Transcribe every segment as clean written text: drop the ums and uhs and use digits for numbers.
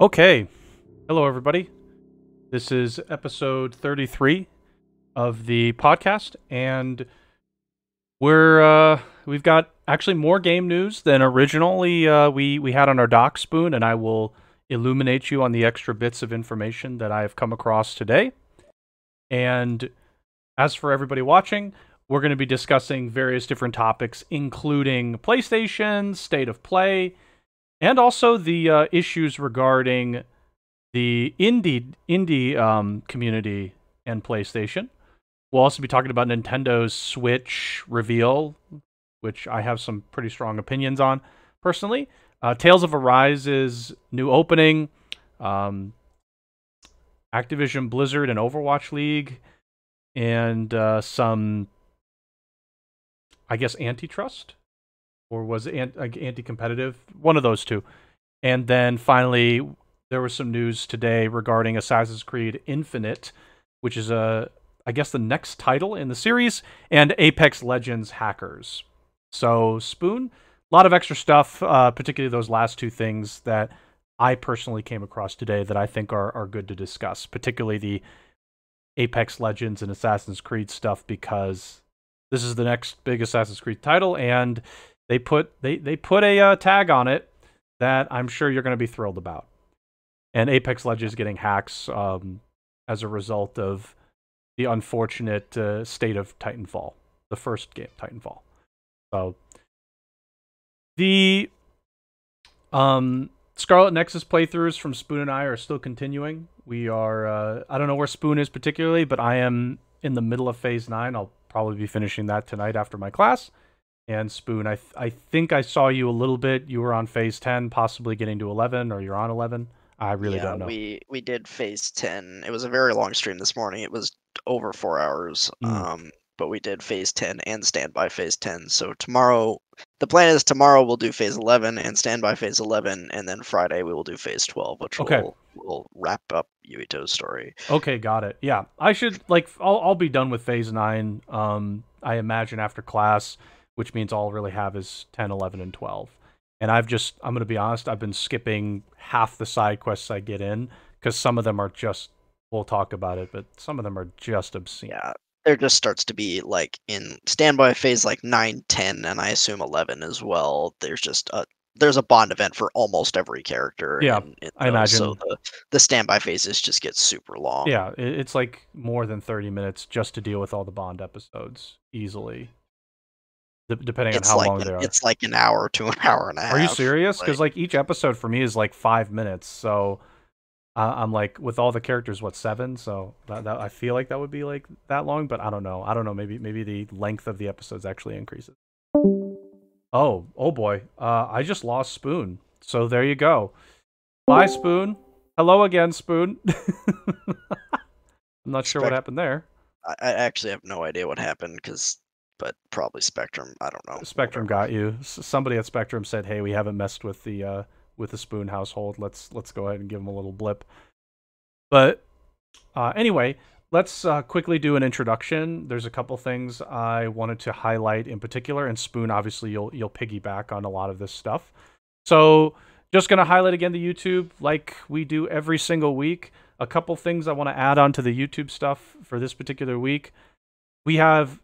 Okay. Hello, everybody. This is episode 33 of the podcast, and we've got actually more game news than originally we had on our doc, Spoon, and I will illuminate you on the extra bits of information that I have come across today. And as for everybody watching, we're going to be discussing various different topics, including PlayStation, state of play, and also the issues regarding the indie community and PlayStation. We'll also be talking about Nintendo's Switch reveal, which I have some pretty strong opinions on personally. Tales of Arise's new opening, Activision Blizzard and Overwatch League, and some, I guess, antitrust, or was it anti-competitive? One of those two. And then finally, there was some news today regarding Assassin's Creed Infinite, which is I guess the next title in the series, and Apex Legends Hackers. So, Spoon, a lot of extra stuff, particularly those last two things that I personally came across today that I think are good to discuss, particularly the Apex Legends and Assassin's Creed stuff, because this is the next big Assassin's Creed title, and they put a tag on it that I'm sure you're going to be thrilled about. And Apex Legends getting hacks as a result of the unfortunate state of Titanfall, the first game, Titanfall. So the Scarlet Nexus playthroughs from Spoon and I are still continuing. We are, I don't know where Spoon is particularly, but I am in the middle of Phase 9. I'll probably be finishing that tonight after my class. And Spoon, I think I saw you a little bit. You were on Phase 10, possibly getting to 11, or you're on 11. I really don't know. We did Phase 10. It was a very long stream this morning. It was over 4 hours. But we did Phase 10 and Standby Phase 10. So tomorrow, the plan is tomorrow we'll do Phase 11 and Standby Phase 11, and then Friday we will do Phase 12, which will wrap up Yuito's story. Okay, got it. Yeah, I should, I'll be done with Phase 9, I imagine, after class, which means all I'll really have is 10, 11, and 12. And I'm going to be honest, I've been skipping half the side quests I get in, because some of them are just, we'll talk about it, but some of them are just obscene. Yeah, there just starts to be, like, in Standby Phase, 9, 10, and I assume 11 as well. There's a bond event for almost every character. Yeah, I imagine. So the Standby Phases just get super long. Yeah, it's like more than 30 minutes just to deal with all the Bond episodes, easily. Depending on how long they are. It's like an hour to an hour and a half. Are you serious? Because each episode for me is 5 minutes, so I'm with all the characters, 7? So that I feel like that would be that long, but I don't know. Maybe the length of the episodes actually increases. Oh boy. I just lost Spoon. So there you go. Bye, Spoon. Hello again, Spoon. I'm not sure what happened there. I actually have no idea what happened, but probably Spectrum. I don't know. Spectrum got you. Somebody at Spectrum said, "Hey, we haven't messed with the Spoon household. Let's go ahead and give them a little blip." But anyway, let's quickly do an introduction. There's a couple things I wanted to highlight in particular, and Spoon, obviously, you'll piggyback on a lot of this stuff. So just going to highlight again the YouTube, like we do every single week. A couple things I want to add on to the YouTube stuff for this particular week. We have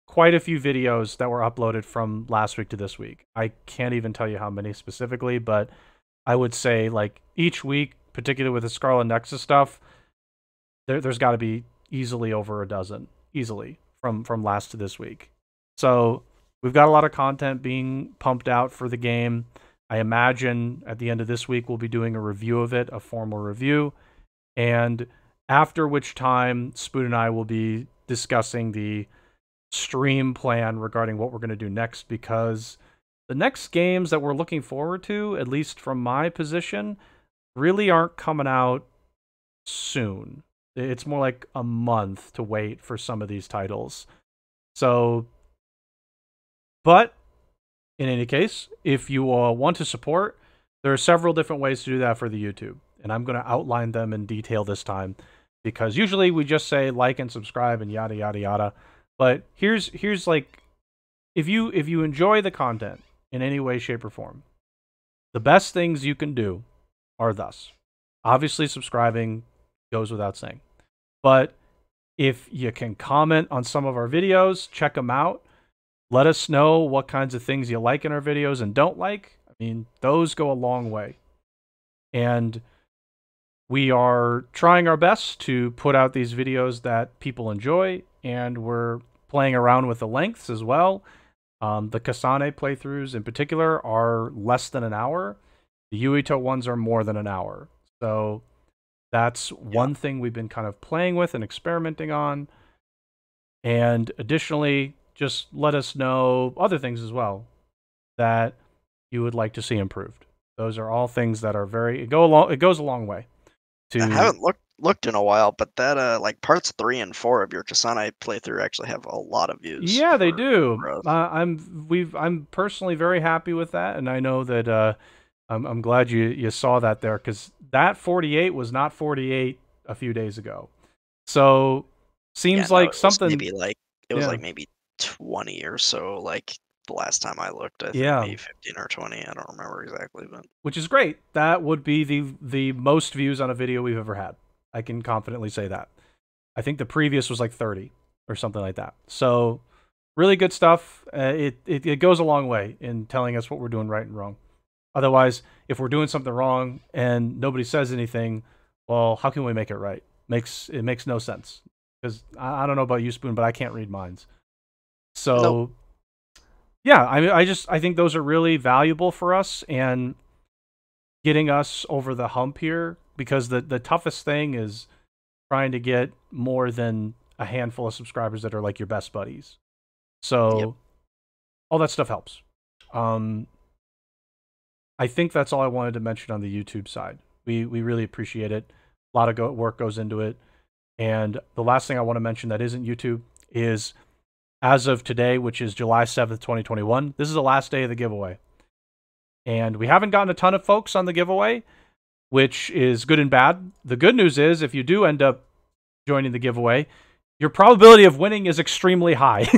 quite a few videos that were uploaded from last week to this week. I can't even tell you how many specifically, but I would say each week, particularly with the Scarlet Nexus stuff, there's got to be easily over a dozen, easily, from last to this week. So we've got a lot of content being pumped out for the game. I imagine at the end of this week we'll be doing a review of it, a formal review, and after which time Spoon and I will be discussing the stream plan regarding what we're going to do next, because the next games that we're looking forward to, at least from my position, really aren't coming out soon. It's more like a month to wait for some of these titles. So, but in any case, if you want to support, there are several different ways to do that for the YouTube, and I'm going to outline them in detail this time, because usually we just say like and subscribe and yada yada yada. But here's if you enjoy the content in any way, shape, or form, the best things you can do are thus. Obviously, subscribing goes without saying. But if you can comment on some of our videos, check them out. Let us know what kinds of things you like in our videos and don't like. I mean, those go a long way. And we are trying our best to put out these videos that people enjoy, and we're playing around with the lengths as well. The Kasane playthroughs in particular are less than an hour. The Yuito ones are more than an hour. So that's one thing we've been kind of playing with and experimenting on. And additionally, just let us know other things as well that you would like to see improved. Those are all things that are it goes a long way. I haven't looked in a while, but that like parts 3 and 4 of your Kasane playthrough actually have a lot of views. Yeah, they do. For us. I'm personally very happy with that, and I know that I'm glad you saw that there, because that 48 was not 48 a few days ago. So seems like something. It was like maybe 20 or so. Like the last time I looked, I think maybe 15 or 20. I don't remember exactly, but which is great. That would be the most views on a video we've ever had. I can confidently say that. I think the previous was like 30 or something like that. So really good stuff. It goes a long way in telling us what we're doing right and wrong. Otherwise, if we're doing something wrong and nobody says anything, well, how can we make it right? It makes no sense. Because I don't know about you, Spoon, but I can't read minds. So, nope. Yeah, I think those are really valuable for us and getting us over the hump here, because the toughest thing is trying to get more than a handful of subscribers that are like your best buddies. So all that stuff helps. I think that's all I wanted to mention on the YouTube side. We really appreciate it. A lot of work goes into it. And the last thing I want to mention that isn't YouTube is, as of today, which is July 7th, 2021, this is the last day of the giveaway. And we haven't gotten a ton of folks on the giveaway, which is good and bad. The good news is, if you do end up joining the giveaway, your probability of winning is extremely high.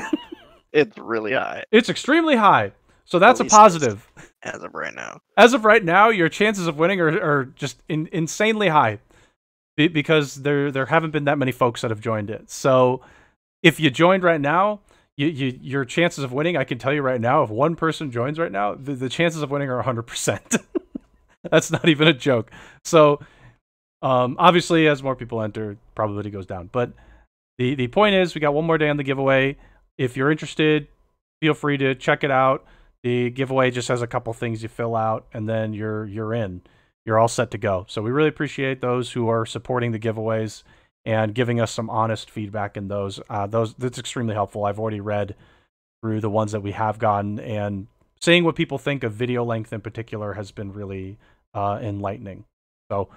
It's really high. It's extremely high. So that's a positive. As of right now. As of right now, your chances of winning are just insanely high, because there haven't been that many folks that have joined it. So if you joined right now, your chances of winning, I can tell you right now, if one person joins right now, the chances of winning are 100%. That's not even a joke. So obviously, as more people enter, probability goes down. But the point is, we got one more day on the giveaway. If you're interested, feel free to check it out. The giveaway just has a couple things you fill out, and then you're in. You're all set to go. So we really appreciate those who are supporting the giveaways and giving us some honest feedback in those. That's extremely helpful. I've already read through the ones that we have gotten, and seeing what people think of video length in particular has been really enlightening. So,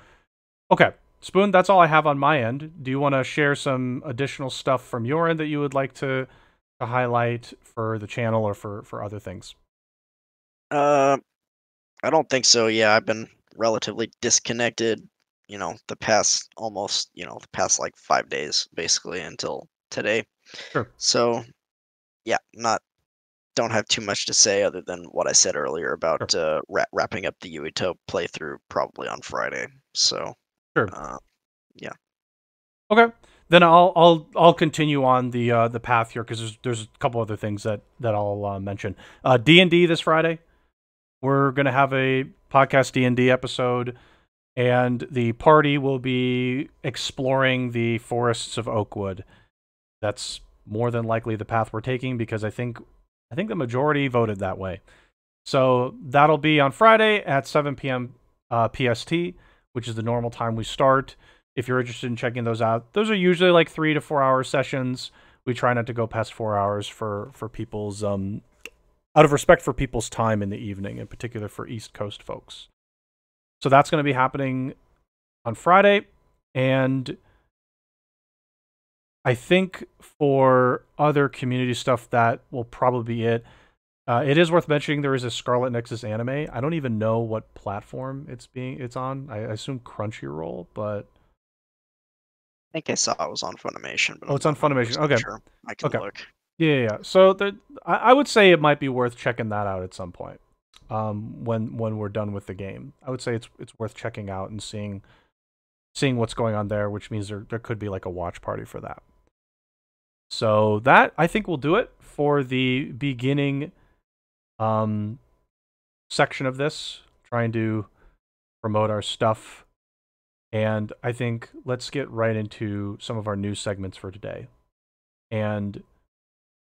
okay, Spoon, that's all I have on my end. Do you want to share some additional stuff from your end that you would like to highlight for the channel or for other things? I don't think so. Yeah, I've been relatively disconnected, the past like 5 days, basically, until today. Sure. So, yeah, don't have too much to say other than what I said earlier about wrapping up the Yuito playthrough probably on Friday. So, sure. Yeah. Okay. Then I'll continue on the path here, because there's a couple other things that I'll mention. D&D this Friday. We're gonna have a podcast D&D episode, and the party will be exploring the forests of Oakwood. That's more than likely the path we're taking, because I think the majority voted that way. So that'll be on Friday at 7 p.m. PST, which is the normal time we start. If you're interested in checking those out, those are usually like 3 to 4 hour sessions. We try not to go past 4 hours for people's out of respect for people's time in the evening, in particular for East Coast folks. So that's going to be happening on Friday, and I think for other community stuff, that will probably be it. It is worth mentioning there is a Scarlet Nexus anime. I don't even know what platform it's on. I assume Crunchyroll, but I think I saw it was on Funimation. But it's on Funimation. Okay, sure. I can look. Yeah. So I would say it might be worth checking that out at some point. When we're done with the game, I would say it's worth checking out and seeing seeing what's going on there, which means there could be like a watch party for that. So that, I think, will do it for the beginning section of this, trying to promote our stuff. And I think let's get right into some of our news segments for today. And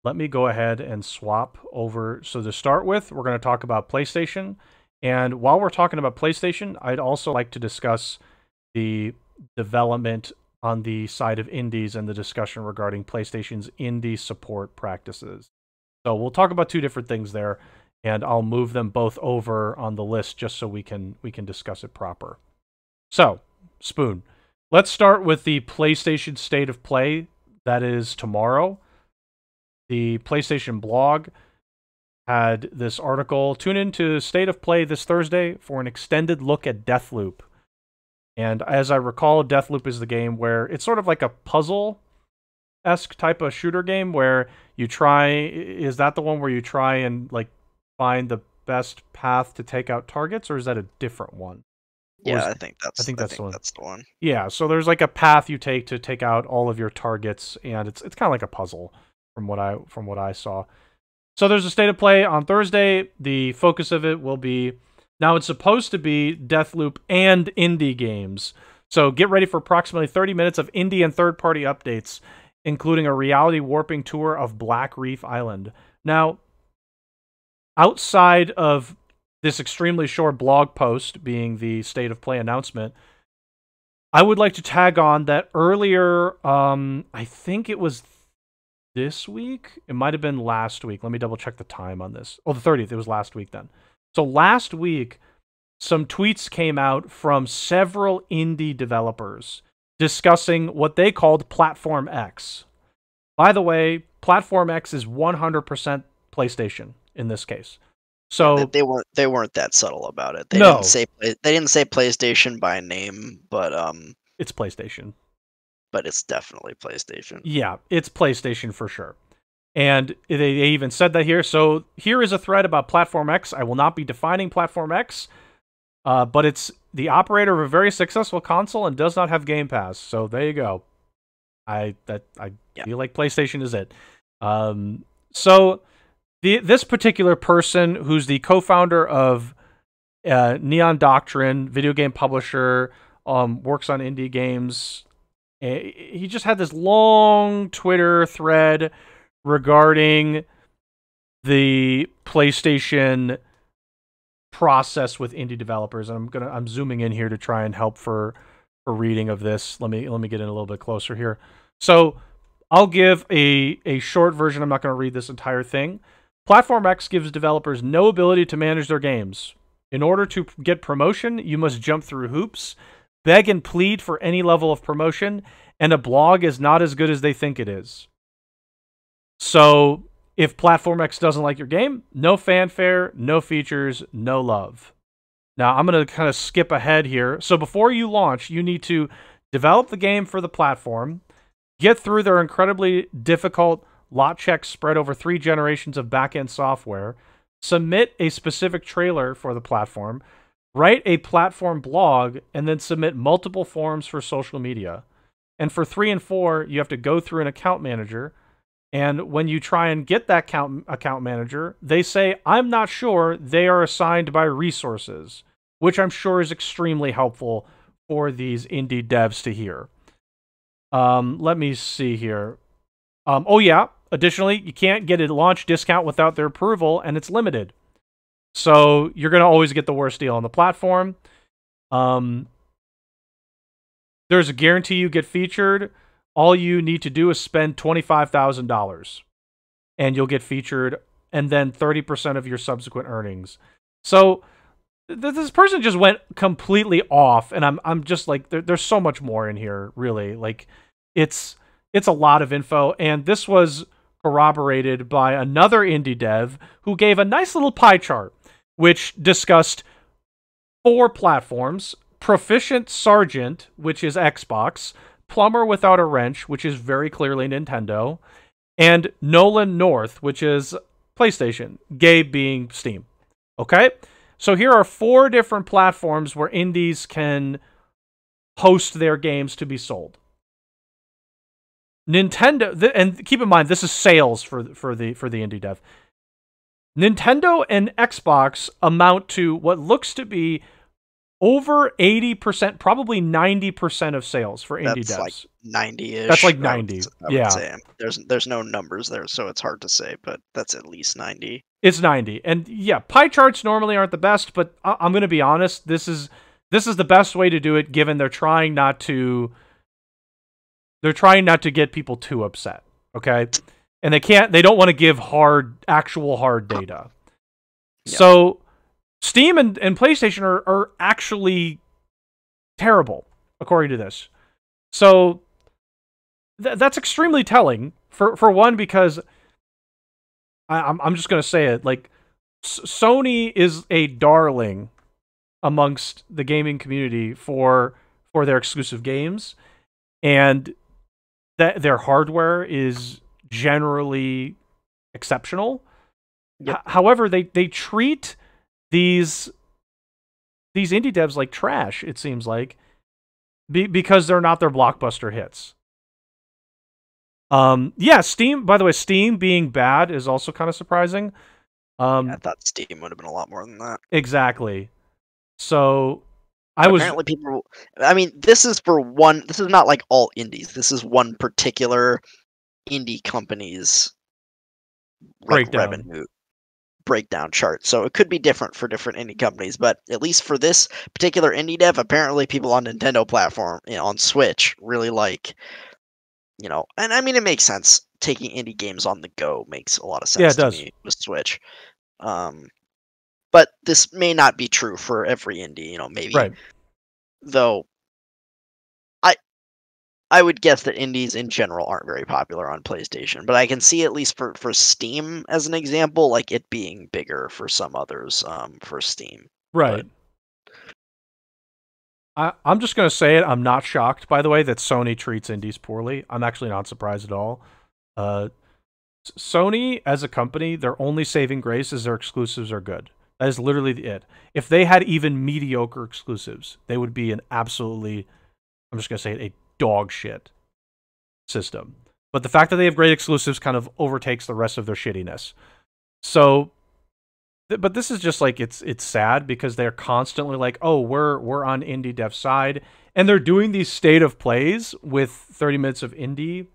let me go ahead and swap over. So to start with, we're going to talk about PlayStation. And while we're talking about PlayStation, I'd also like to discuss the development on the side of indies and the discussion regarding PlayStation's indie support practices. So we'll talk about two different things there, and I'll move them both over on the list just so we can discuss it proper. So, Spoon, let's start with the PlayStation State of Play. That is tomorrow. The PlayStation blog had this article. Tune into State of Play this Thursday for an extended look at Deathloop. And as I recall, Deathloop is the game where it's sort of like a puzzle-esque type of shooter game where you try... Is that the one where you try and like find the best path to take out targets, or is that a different one? Yeah, I think that's the one. That's the one. Yeah, so there's like a path you take to take out all of your targets, and it's kind of like a puzzle from what I saw. So there's a State of Play on Thursday. The focus of it will be... Now, it's supposed to be Deathloop and indie games. So get ready for approximately 30 minutes of indie and third-party updates, including a reality warping tour of Black Reef Island. Now, outside of this extremely short blog post being the State of Play announcement, I would like to tag on that earlier, I think it was this week? It might have been last week. Let me double-check the time on this. Oh, the 30th. It was last week then. So last week, some tweets came out from several indie developers discussing what they called Platform X. By the way, Platform X is 100% PlayStation in this case. So they weren't that subtle about it. They didn't say PlayStation by name, but it's PlayStation. But it's definitely PlayStation. Yeah, it's PlayStation for sure. And they even said that here. So here is a thread about Platform X. I will not be defining Platform X, but it's the operator of a very successful console and does not have Game Pass. So there you go. I feel like PlayStation is it. So this particular person, who's the co-founder of Neon Doctrine, video game publisher, works on indie games. He just had this long Twitter thread regarding the PlayStation process with indie developers. And I'm zooming in here to try and help for reading of this. Let me get in a little bit closer here. So I'll give a short version. I'm not going to read this entire thing. Platform X gives developers no ability to manage their games. In order to get promotion, you must jump through hoops, beg and plead for any level of promotion, and a blog is not as good as they think it is. So, if Platform X doesn't like your game, no fanfare, no features, no love. Now, I'm going to kind of skip ahead here. So, before you launch, you need to develop the game for the platform, get through their incredibly difficult lot checks spread over 3 generations of back-end software, submit a specific trailer for the platform, write a platform blog, and then submit multiple forms for social media. And for 3 and 4, you have to go through an account manager. And when you try and get that account manager, they say, I'm not sure, they are assigned by resources, which I'm sure is extremely helpful for these indie devs to hear. Let me see here. Oh yeah, additionally, you can't get a launch discount without their approval, and it's limited. So you're going to always get the worst deal on the platform. There's a guarantee you get featured. All you need to do is spend $25,000 and you'll get featured, and then 30% of your subsequent earnings. So this person just went completely off, and I'm just like, there's so much more in here, really. Like, it's a lot of info, and this was corroborated by another indie dev who gave a nice little pie chart, which discussed 4 platforms: Proficient Sergeant, which is Xbox; Plumber Without a Wrench, which is very clearly Nintendo; and Nolan North, which is PlayStation, Gabe being Steam. Okay? So here are 4 different platforms where indies can host their games to be sold. Nintendo, and keep in mind this is sales for the indie dev. Nintendo and Xbox amount to what looks to be over 80%, probably 90% of sales for indie devs. Like 90-ish. That's like 90. I would say. There's no numbers there, so it's hard to say, but that's at least 90. It's 90. And yeah, pie charts normally aren't the best, but I'm going to be honest, this is the best way to do it, given they're trying not to get people too upset. Okay? And they don't want to give actual hard data. Yep. So Steam and PlayStation are actually terrible, according to this. So that's extremely telling. For one, because I'm just going to say it, like, Sony is a darling amongst the gaming community for their exclusive games, and that their hardware is generally exceptional. Yep. However, they treat these indie devs like trash, it seems like, because they're not their blockbuster hits. Yeah, Steam, by the way, Steam being bad is also kind of surprising. I thought Steam would have been a lot more than that. Exactly. So apparently people, I mean, this is not like all indies. This is one particular indie company's revenue breakdown chart. So it could be different for different indie companies, but at least for this particular indie dev, apparently people on Nintendo platform, on Switch, really like, and I mean, it makes sense. Taking indie games on the go makes a lot of sense to me with Switch. But this may not be true for every indie, maybe. Right. Though I would guess that indies in general aren't very popular on PlayStation, but I can see, at least for Steam as an example, like it being bigger for some others for Steam. Right. I'm just going to say it. I'm not shocked, by the way, that Sony treats indies poorly. I'm actually not surprised at all. Sony, as a company, their only saving grace is their exclusives are good. That is literally it. If they had even mediocre exclusives, they would be an absolutely, I'm just going to say it, a dog shit system. But the fact that they have great exclusives kind of overtakes the rest of their shittiness. So, but this is just like, it's sad because they're constantly like, oh, we're on indie dev side, and they're doing these state of plays with 30 minutes of indie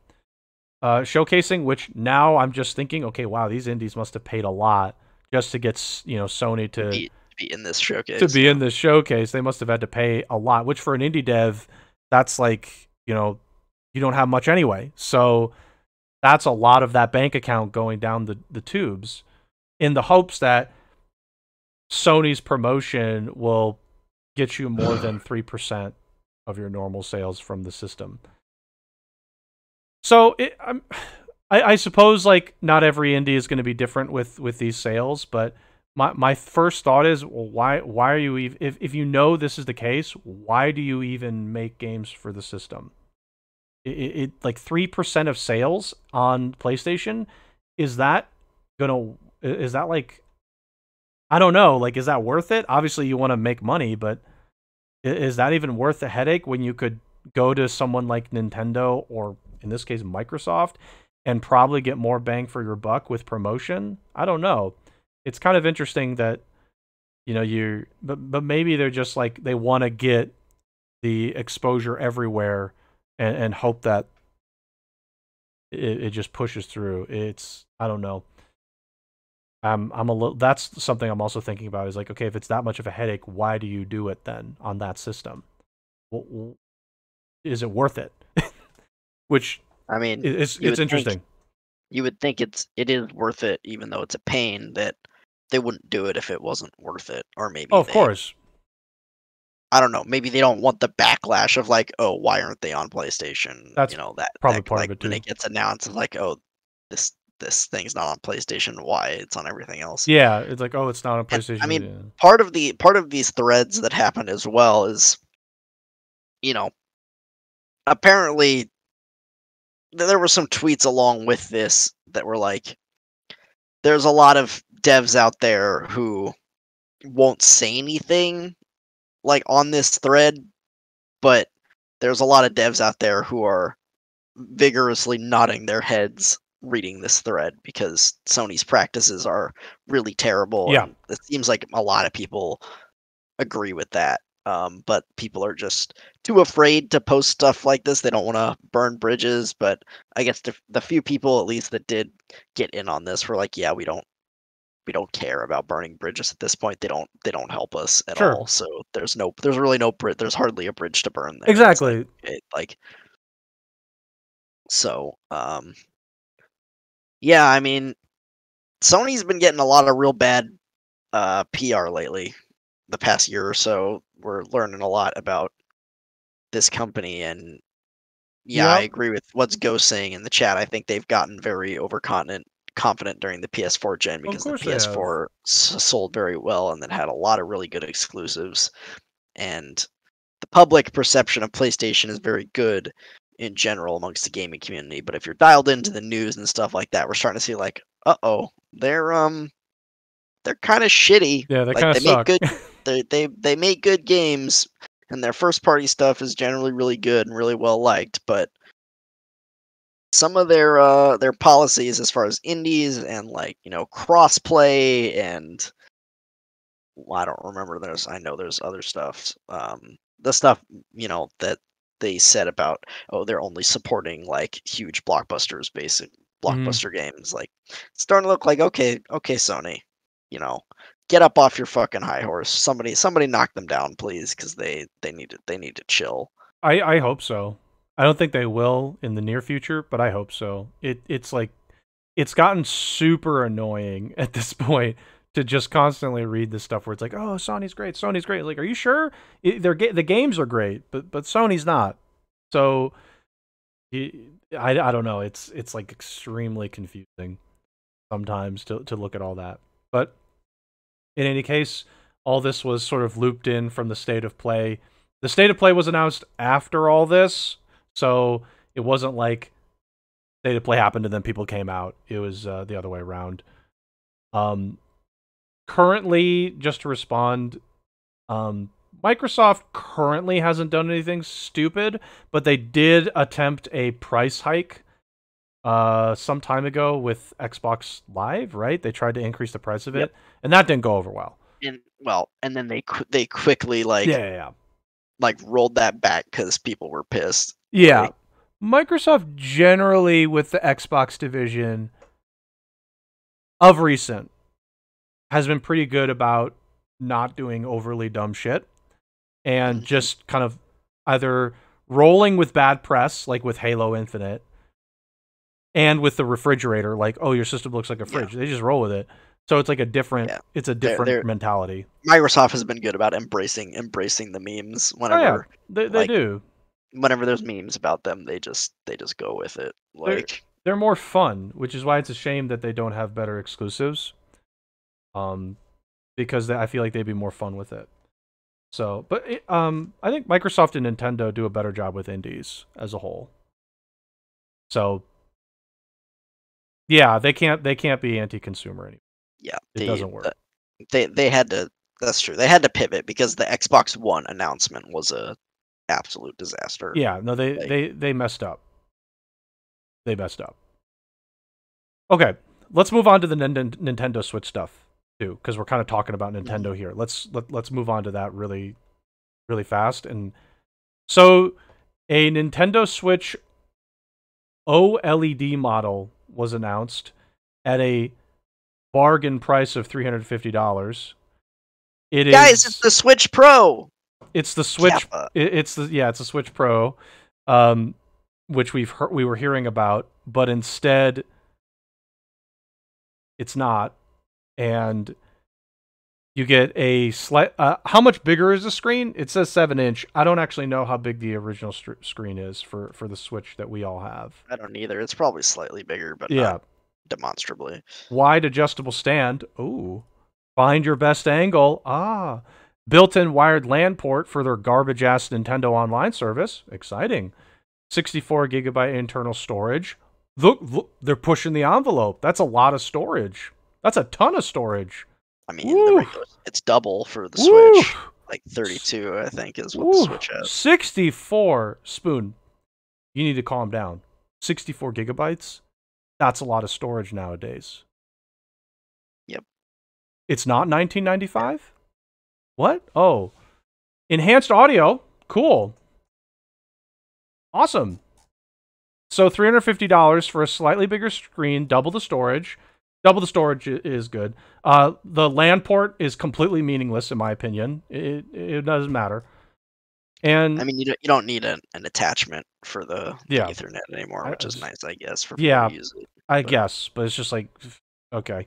showcasing, which now I'm just thinking, okay, wow, these indies must have paid a lot just to get Sony to be in this showcase. In this showcase, they must have had to pay a lot, which for an indie dev, that's like, you don't have much anyway. So that's a lot of that bank account going down the tubes, in the hopes that Sony's promotion will get you more than 3% of your normal sales from the system. So I suppose, like, not every indie is going to be different with these sales, but my first thought is, well, why are you even, if you know this is the case, why do you even make games for the system? It like 3% of sales on PlayStation, is that like, I don't know, like, is that worth it? Obviously you want to make money, but is that even worth the headache when you could go to someone like Nintendo, or in this case Microsoft, and probably get more bang for your buck with promotion? I don't know. It's kind of interesting that, but maybe they're just like, they want to get the exposure everywhere and hope that it just pushes through. I don't know. I'm a little, that's something I'm also thinking about, is like, okay, if it's that much of a headache, why do you do it then on that system? Well, is it worth it? Which, I mean, it's interesting. You would think it is worth it, even though it's a pain, that they wouldn't do it if it wasn't worth it. Or maybe of course. I don't know. Maybe they don't want the backlash of like, oh, why aren't they on PlayStation? That's that probably part of it too. When it gets announced, it's like, oh, this thing's not on PlayStation. Why? It's on everything else. Yeah, it's like, oh, it's not on PlayStation. And, I mean, part of these threads that happened as well is, apparently there were some tweets along with this that were like, there's a lot of devs out there who won't say anything like on this thread, but there's a lot of devs out there who are vigorously nodding their heads reading this thread because Sony's practices are really terrible, Yeah, and it seems like a lot of people agree with that. But people are just too afraid to post stuff like this. They don't want to burn bridges. But I guess the few people, at least, that did get in on this were like, yeah, we don't care about burning bridges at this point. They don't help us at sure, all. So there's really no there's hardly a bridge to burn there. It's like exactly. like so. Yeah, I mean, Sony's been getting a lot of real bad PR lately. The past year or so, we're learning a lot about this company, and yeah, I Yep, agree with what's Ghost saying in the chat. I think they've gotten very overconfident confident during the PS4 gen of because the course they have. PS4 sold very well and then had a lot of really good exclusives. And the public perception of PlayStation is very good in general amongst the gaming community. But if you're dialed into the news and stuff like that, we're starting to see like, they're kind of shitty. Yeah, they Like kind of they make suck. good they make good games and their first party stuff is generally really good and really well liked, but some of their policies as far as indies and like, crossplay and well, I don't remember I know there's other stuff. The stuff, that they said about they're only supporting like huge blockbusters, basic Mhm. blockbuster games. Like it's starting to look like okay, Sony, you know, get up off your fucking high horse. Somebody knock them down, please, because they need to chill. I hope so. I don't think they will in the near future, but I hope so. It's like it's gotten super annoying at this point to just constantly read this stuff where it's like, "Oh, Sony's great. Sony's great." Like, are you sure? The games are great, but Sony's not. So I don't know. It's like extremely confusing sometimes to look at all that. But in any case, all this was sort of looped in from the state of play. The state of play was announced after all this, so it wasn't like state of play happened and then people came out. It was the other way around. Um, Currently, just to respond, um, Microsoft currently hasn't done anything stupid, but they did attempt a price hike some time ago with Xbox Live, right? They tried to increase the price of Yep. it, and that didn't go over well. And then they quickly Yeah, yeah, yeah. like rolled that back because people were pissed. Yeah. Like, Microsoft generally with the Xbox division of recent has been pretty good about not doing overly dumb shit and mhm, just kind of either rolling with bad press, like with Halo Infinite, and with the refrigerator, like, oh, your system looks like a yeah, fridge. They just roll with it. So it's like yeah. it's a different They're mentality. Microsoft has been good about embracing the memes Oh yeah, whenever they like do. whenever there's memes about them, they just go with it. They're Like, they're more fun, which is why it's a shame that they don't have better exclusives. Um, because I feel like they'd be more fun with it. So, but I think Microsoft and Nintendo do a better job with indies as a whole. So, yeah, they can't be anti-consumer anymore. yeah, It doesn't work. they had to. That's true. They had to pivot because the Xbox One announcement was a absolute disaster. Yeah, no, Like, they messed up. They messed up. Okay, let's move on to the Nintendo Switch stuff too, because we're kind of talking about mhm. Nintendo here. Let's move on to that really fast. And so, a Nintendo Switch OLED model was announced at a bargain price of $350. It Guys, it's is the Switch Pro. it's the Switch Kappa. it's the Switch Pro, um, which we were hearing about, but instead it's not, and you get a slight. How much bigger is the screen? It says 7-inch. I don't actually know how big the original screen is for the Switch that we all have. I don't either. It's probably slightly bigger, but not Yeah, demonstrably. wide adjustable stand. Ooh, find your best angle. Ah, built-in wired LAN port for their garbage ass Nintendo Online service. Exciting. 64 gigabyte internal storage. Look, they're pushing the envelope. That's a lot of storage. That's a ton of storage. I mean, Woo, it's double for the woo. Switch. like 32, I think, is what the Ooh, Switch has. 64 Spoon. You need to calm down. 64 gigabytes? That's a lot of storage nowadays. Yep. It's not 1995? What? Oh. Enhanced audio. Cool. Awesome. So $350 for a slightly bigger screen, double the storage. Double the storage is good. The LAN port is completely meaningless in my opinion. It doesn't matter. And I mean, you don't need an attachment for the yeah, Ethernet anymore, which is nice, I guess, for people yeah, to use it. I guess, but it's just like, okay.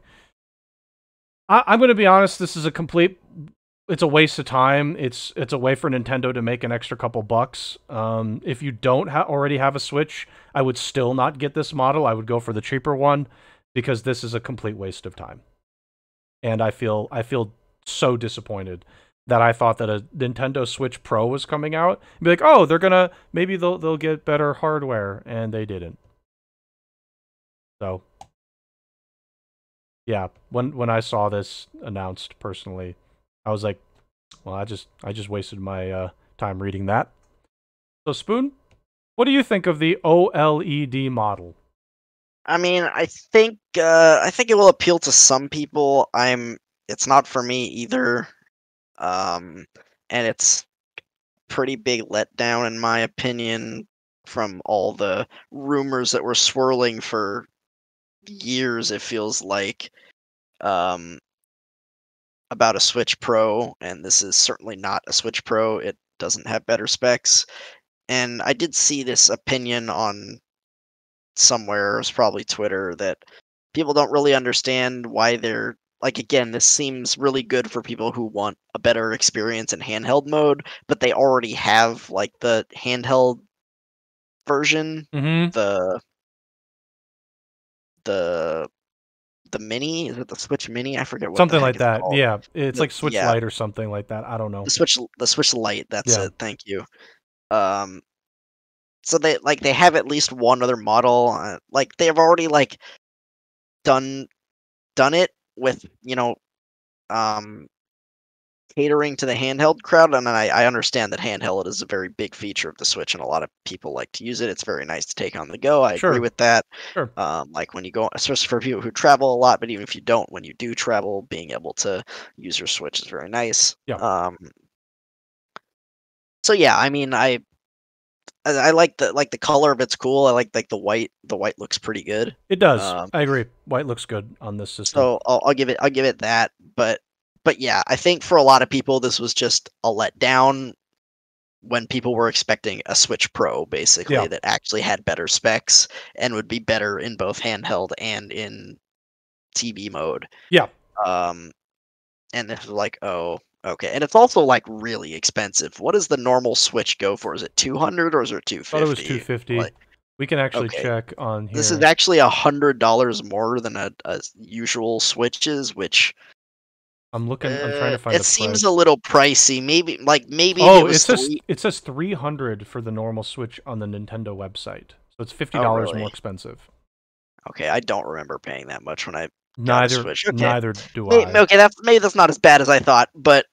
I'm going to be honest. This is it's a waste of time. It's a way for Nintendo to make an extra couple bucks. If you don't already have a Switch, I would still not get this model. I would go for the cheaper one because this is a complete waste of time. And I feel so disappointed that I thought that a Nintendo Switch Pro was coming out and be like, oh, maybe they'll get better hardware, and they didn't. So yeah, when I saw this announced personally, I was like, well, I just wasted my time reading that. So Spoon, what do you think of the OLED model? I mean, I think it will appeal to some people. It's not for me either. And it's pretty big letdown in my opinion from all the rumors that were swirling for years, it feels like, um, about a Switch Pro, and this is certainly not a Switch Pro. It doesn't have better specs. And I did see this opinion on somewhere, it was probably Twitter, that people don't really understand why they're like, again, this seems really good for people who want a better experience in handheld mode, but they already have like the handheld version, Mm-hmm. the the the mini, is it the Switch Mini? I forget what the Something heck like it's that. called. Yeah, it's like Switch Yeah, Lite or something like that. I don't know. the Switch Lite, that's Yeah, it. Thank you. Um, so they have at least one other model. Like they've already like done done it with um catering to the handheld crowd, and I understand that handheld is a very big feature of the Switch, and a lot of people like to use it. It's very nice to take on the go. I agree sure, with that. sure. Like when you go, especially for people who travel a lot, but even if you don't, when you do travel, being able to use your Switch is very nice. Yeah, So yeah, I mean, I like the color of it's cool. I like the white. The white looks pretty good. it does. Um, I agree. White looks good on this system. so I'll give it that. But yeah, I think for a lot of people this was just a letdown when people were expecting a Switch Pro, basically, Yeah, that actually had better specs and would be better in both handheld and in TV mode. yeah. Um, and this is like, oh, okay. And it's also like really expensive. What does the normal Switch go for? Is it 200 or is it Thought it was 250? 250. Like, We can actually okay, check on this is here. actually $100 more than a usual Switches, which I'm looking. I'm trying to find it the seems a price. little pricey. Maybe if it Oh, was three. it says 300 for the normal Switch on the Nintendo website. So it's Oh, $50 more really? expensive. Okay, I don't remember paying that much when I got a Switch. Okay, Neither do I. okay, maybe that's not as bad as I thought, but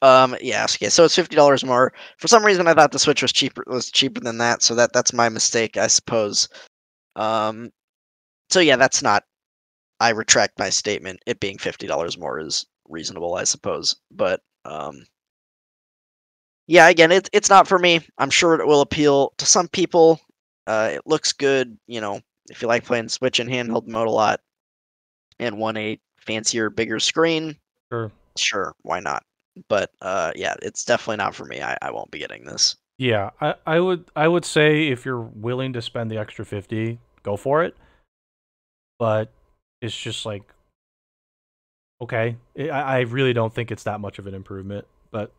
yeah, okay, so it's $50 more. For some reason, I thought the Switch was cheaper than that, so that's my mistake, I suppose. Um, so yeah, that's not. I retract my statement. It being $50 more is reasonable, I suppose, but yeah, again, it's not for me. I'm sure it will appeal to some people. It looks good, if you like playing Switch in handheld mode a lot and want a fancier, bigger screen, Sure. sure, why not? But yeah, it's definitely not for me. I won't be getting this. Yeah, I would say if you're willing to spend the extra 50, go for it. But it's just like, okay, I really don't think it's that much of an improvement. But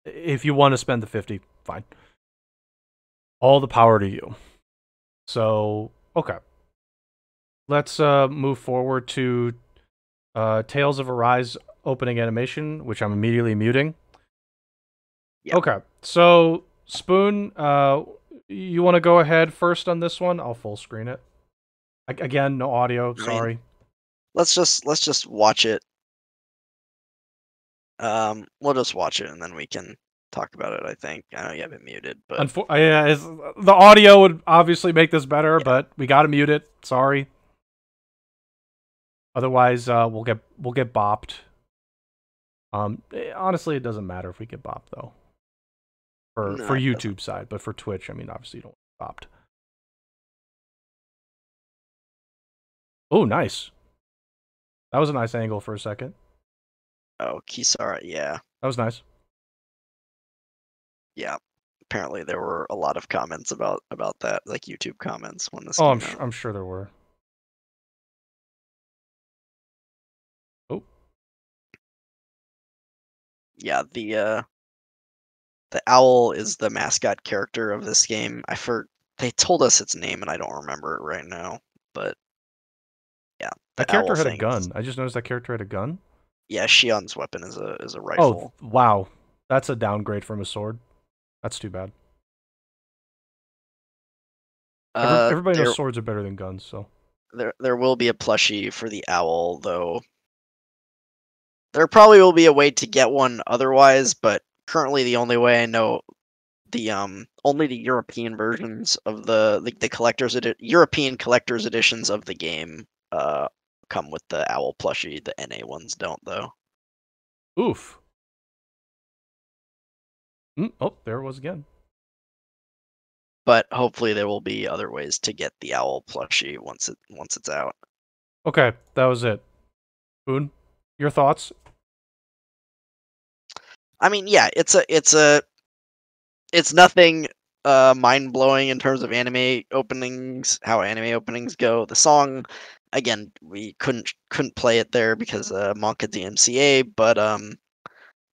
if you want to spend the 50, fine. All the power to you. So, okay. Let's move forward to Tales of Arise opening animation, which I'm immediately muting. Yeah. Okay, so Spoon, you want to go ahead first on this one? I'll full screen it. Again, no audio. I mean, Sorry. let's just watch it. We'll just watch it and then we can talk about it. I think I know you have it muted, but yeah, the audio would obviously make this better, yeah. but we got to mute it. Sorry. Otherwise, we'll get bopped. Honestly, it doesn't matter if we get bopped though. For YouTube side, but for Twitch, I mean, obviously you don't want bopped. Oh, nice. That was a nice angle for a second. Oh, Kisara, yeah. That was nice. Yeah. Apparently there were a lot of comments about that, like YouTube comments when this Oh, came out. I'm sure there were. Oh. Yeah, the owl is the mascot character of this game. They told us its name and I don't remember it right now, but yeah, That the owl character had a thing. gun. I just noticed that character had a gun. Yeah, Shion's weapon is a Oh, rifle. wow. That's a downgrade from a sword. That's too bad. Everybody knows swords are better than guns, so. There will be a plushie for the owl, though. There probably will be a way to get one otherwise, but currently the only way I know only the European versions of the European collector's editions of the game come with the owl plushie. The NA ones don't, though. Oof. Oh, there it was again. But hopefully there will be other ways to get the owl plushie once it's out. Okay, that was it. Boone, your thoughts? I mean, yeah, it's nothing mind blowing in terms of anime openings, how anime openings go. The song, again, we couldn't play it there because Monka DMCA, but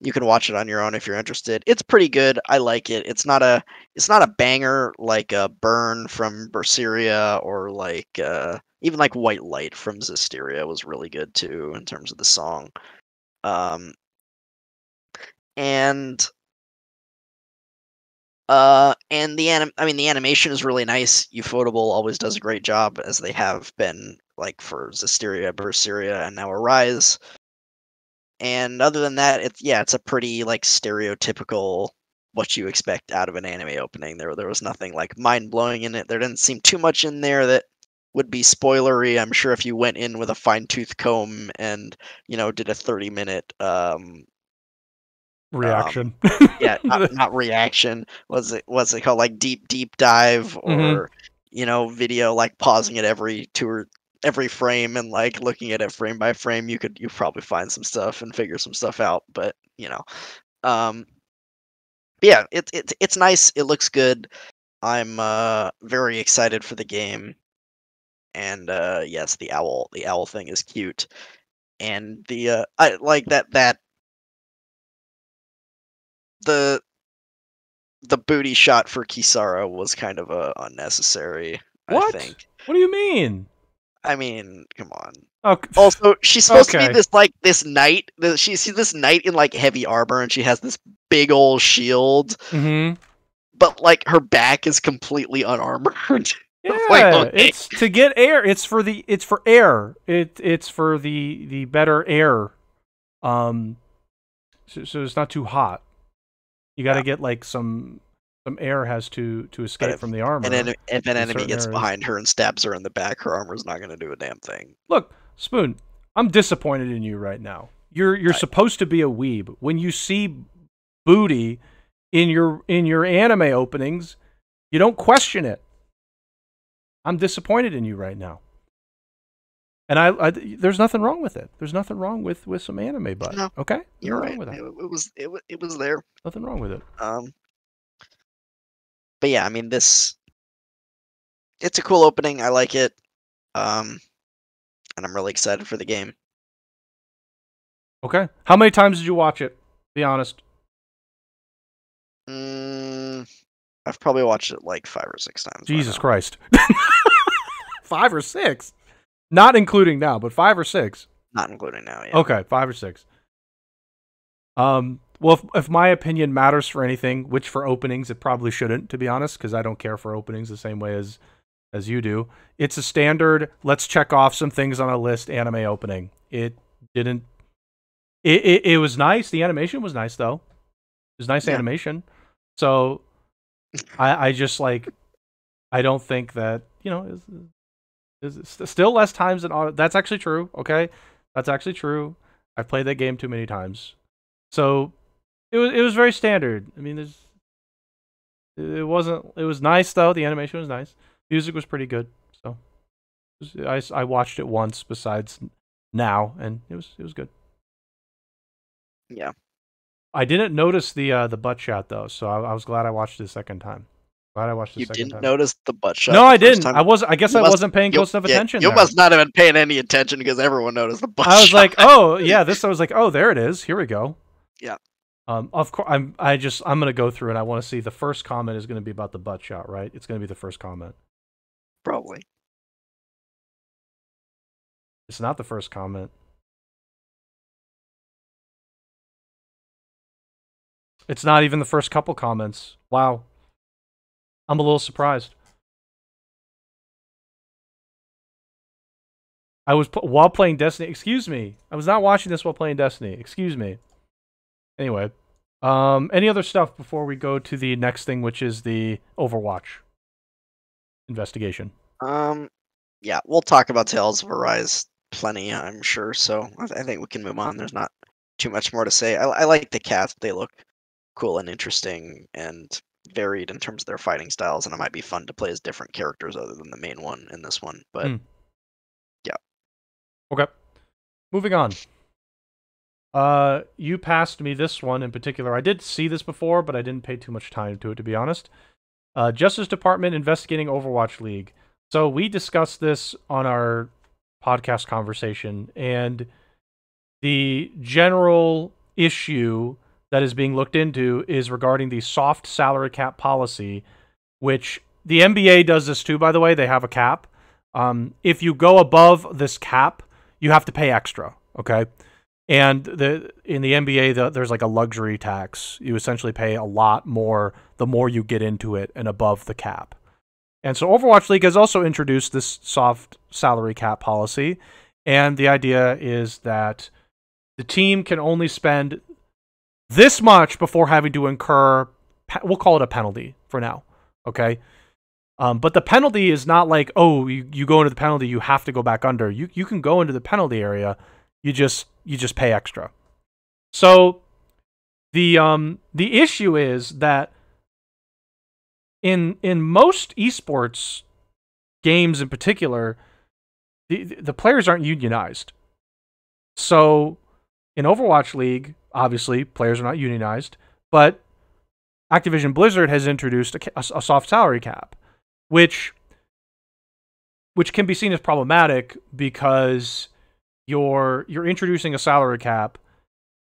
you can watch it on your own if you're interested. It's pretty good. I like it. It's not a banger like a Burn from Berseria or like even like White Light from Zestiria was really good too in terms of the song. And the animation is really nice. Ufotable always does a great job, as they have been like for Zestiria, Berseria, and now Arise. And other than that, it's a pretty like stereotypical what you expect out of an anime opening. There was nothing like mind blowing in it. There didn't seem too much in there that would be spoilery. I'm sure if you went in with a fine tooth comb and did a 30-minute reaction. Yeah, not reaction. What's it called? Like deep dive or video like pausing at every frame and like looking at it frame by frame. You probably find some stuff and figure some stuff out. But but yeah, it's nice. It looks good. I'm very excited for the game. And yes, the owl thing is cute. And I like that the booty shot for Kisara was kind of unnecessary. What? I think. What do you mean? I mean, come on. Okay. Also, she's supposed to be this knight. She's this knight in like heavy armor, and she has this big old shield. Mm-hmm. But like her back is completely unarmored. Yeah, like, okay. It's to get air. It's for air. It's for the better air. So it's not too hot. You got to get like some air has to escape from the armor. And then if an enemy gets behind her and stabs her in the back, her armor's not going to do a damn thing. Look, Spoon, I'm disappointed in you right now. You're supposed to be a weeb. When you see booty in your anime openings, you don't question it. I'm disappointed in you right now. And I there's nothing wrong with it. There's nothing wrong with some anime butt. No, okay? You're right. It was there. Nothing wrong with it. But yeah, I mean it's a cool opening. I like it. And I'm really excited for the game. Okay. How many times did you watch it? Be honest. I've probably watched it like 5 or 6 times. Jesus Christ. 5 or 6? Not including now, but 5 or 6? Not including now, yeah. Okay, 5 or 6. Well, if my opinion matters for anything, which for openings it probably shouldn't, to be honest, because I don't care for openings the same way as you do. It's a standard, let's check off some things on a list anime opening. It didn't... It was nice. The animation was nice, though. It was nice Yeah. animation. So I just like I don't think that is still less times than auto. That's actually true. Okay, that's actually true. I've played that game too many times. So it was very standard. I mean, it wasn't. It was nice though. The animation was nice. Music was pretty good. So I watched it once besides now, and it was good. Yeah. I didn't notice the butt shot though, so I was glad I watched it a second time. Glad I watched it a You second didn't time. notice the butt No, shot the I first didn't. time? I guess You I must wasn't paying close enough attention you there. must not have been paying any attention because everyone noticed the butt I was shot. like, oh yeah, this. I was like, oh, there it is. Here we go. Yeah. Of course, I'm gonna go through and I want to see the first comment is gonna be about the butt shot, right? It's gonna be the first comment. Probably. It's not the first comment. It's not even the first couple comments. Wow, I'm a little surprised. I was while playing Destiny. Excuse me. I was not watching this while playing Destiny. Excuse me. Anyway, any other stuff before we go to the next thing, which is the Overwatch investigation? Yeah, we'll talk about Tales of Arise plenty, I'm sure. So I think we can move on. There's not too much more to say. I like the cats. They look cool and interesting and varied in terms of their fighting styles, and it might be fun to play as different characters other than the main one in this one. But yeah. Okay. Moving on. You passed me this one in particular. I did see this before, but I didn't pay too much time to it, to be honest. Justice Department investigating Overwatch League. So we discussed this on our podcast conversation, and the general issue that is being looked into is regarding the soft salary cap policy, which the NBA does this too, by the way. They have a cap. If you go above this cap, you have to pay extra, okay? And in the NBA, there's like a luxury tax. You essentially pay a lot more the more you get into it and above the cap. And so Overwatch League has also introduced this soft salary cap policy. And the idea is that the team can only spend this much before having to incur, we'll call it a penalty for now, okay? But the penalty is not like, oh, you go into the penalty, you have to go back under. You can go into the penalty area, you just pay extra. So the issue is that in most esports games in particular, the players aren't unionized. So in Overwatch League, obviously players are not unionized, but Activision Blizzard has introduced a soft salary cap, which can be seen as problematic because you're introducing a salary cap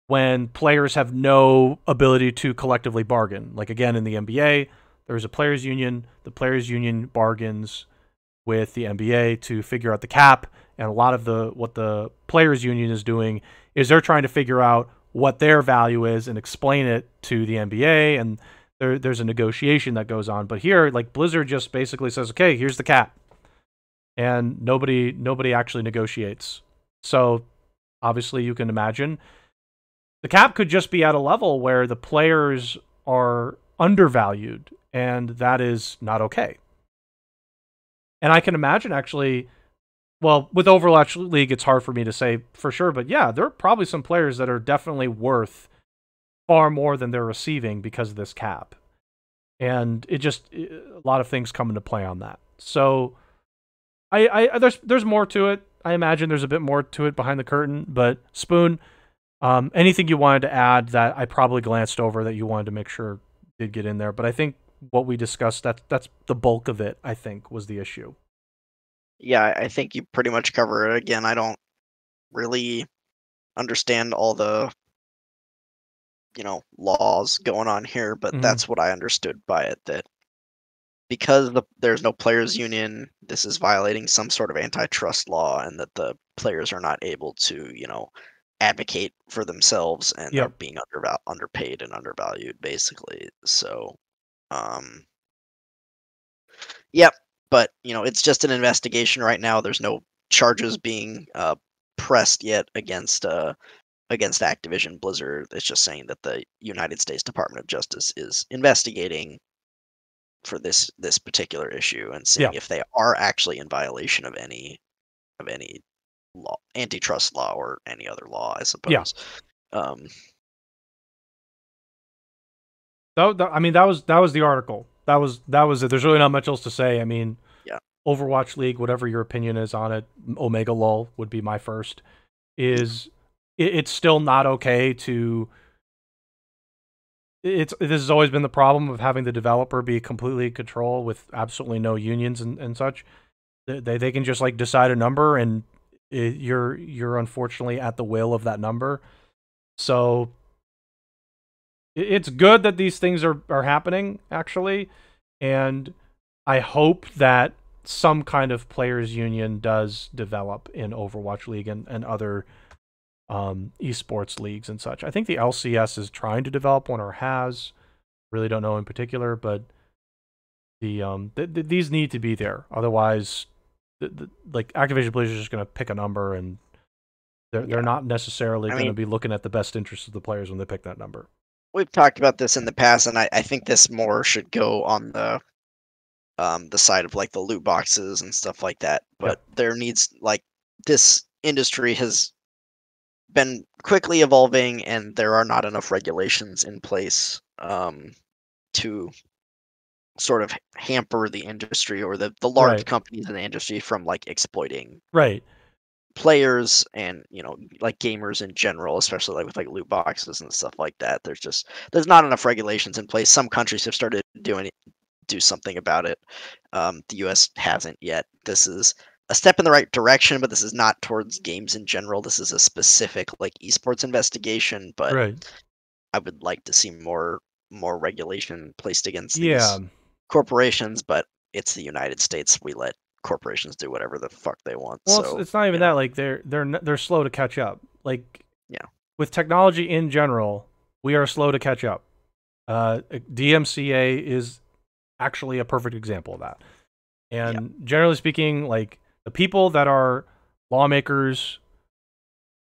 when players have no ability to collectively bargain. Like again in the NBA, there's a players union. The players union bargains with the NBA to figure out the cap, and a lot of what the players union is doing is they're trying to figure out what their value is and explain it to the NBA, and there's a negotiation that goes on. But here, like Blizzard just basically says, okay, here's the cap, and nobody actually negotiates. So obviously you can imagine the cap could just be at a level where the players are undervalued, and that is not okay. And I can imagine actually, well, with Overwatch League, it's hard for me to say for sure, but yeah, there are probably some players that are definitely worth far more than they're receiving because of this cap. And a lot of things come into play on that. So there's more to it. I imagine there's a bit more to it behind the curtain, but Spoon, anything you wanted to add that I probably glanced over that you wanted to make sure did get in there, but I think what we discussed, that's the bulk of it, I think, was the issue. Yeah, I think you pretty much cover it. Again, I don't really understand all the laws going on here, but that's what I understood by it, that because there's no players union, this is violating some sort of antitrust law, and that the players are not able to advocate for themselves, and they're Yep. being underpaid and undervalued basically. So yep. But it's just an investigation right now. There's no charges being pressed yet against against Activision Blizzard. It's just saying that the United States Department of Justice is investigating for this particular issue and Yeah. seeing if they are actually in violation of any law, antitrust law, or any other law, I Yeah. suppose. Um, I mean, that was the article. That was it. There's really not much else to say. I mean, yeah, Overwatch League, whatever your opinion is on it, Omega Lol would be my first. Is it's still not okay to. This has always been the problem of having the developer be completely in control with absolutely no unions and such. They can just like decide a number, and you're unfortunately at the will of that number. So it's good that these things are happening, actually, and I hope that some kind of players union does develop in Overwatch League and other esports leagues and such. I think the LCS is trying to develop one or has. Really don't know in particular, but these need to be there. Otherwise, like Activision Blizzard is just going to pick a number, and they're not necessarily going to be looking at the best interests of the players when they pick that number. We've talked about this in the past, and I think this more should go on the side of like the loot boxes and stuff like that. But there needs, like, this industry has been quickly evolving, and there are not enough regulations in place to sort of hamper the industry or the large companies in the industry from like exploiting players and, you know, like gamers in general, especially like with like loot boxes and stuff like that. There's not enough regulations in place. Some countries have started do something about it. The US hasn't yet. This is a step in the right direction, but this is not towards games in general. This is a specific like esports investigation, but I would like to see more regulation placed against these corporations, but it's the United States. We let corporations do whatever the fuck they want. Well, so it's not even that. Like they're slow to catch up. Like with technology in general, we are slow to catch up. DMCA is actually a perfect example of that. And generally speaking, like the people that are lawmakers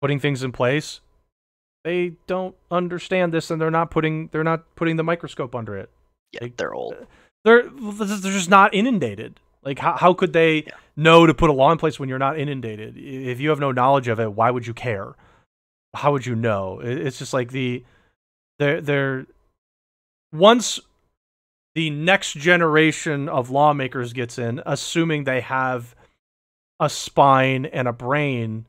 putting things in place, they don't understand this, and they're not putting the microscope under it. Yeah, they're old. They're just not inundated. Like how could they know to put a law in place when you're not inundated? If you have no knowledge of it, why would you care? How would you know? It's just like they're once the next generation of lawmakers gets in, assuming they have a spine and a brain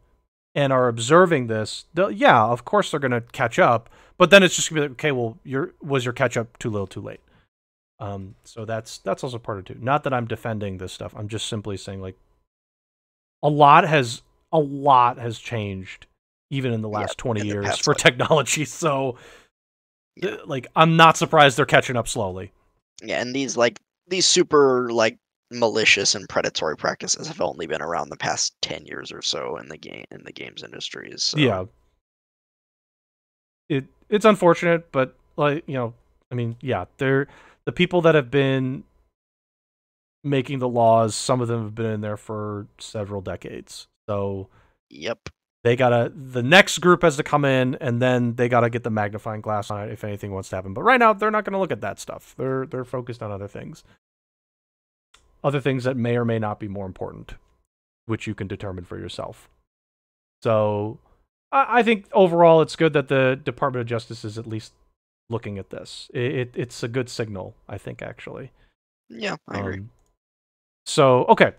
and are observing this, of course they're going to catch up. But then it's just going to be like, okay, well, was your catch up too little, too late? So that's also part of it too. Not that I'm defending this stuff. I'm just simply saying, like, a lot has changed even in the last 20 years for technology. So like, I'm not surprised they're catching up slowly. Yeah, and these super like malicious and predatory practices have only been around the past 10 years or so in the games industries. So. Yeah. It's unfortunate, but like, you know, I mean, they're the people that have been making the laws, some of them have been in there for several decades. So the next group has to come in, and then they got to get the magnifying glass on it if anything wants to happen. But right now, they're not going to look at that stuff. They're focused on other things that may or may not be more important, which you can determine for yourself. So I think overall, it's good that the Department of Justice is at least looking at this. It's a good signal, I think, actually. Yeah, I agree. So, okay.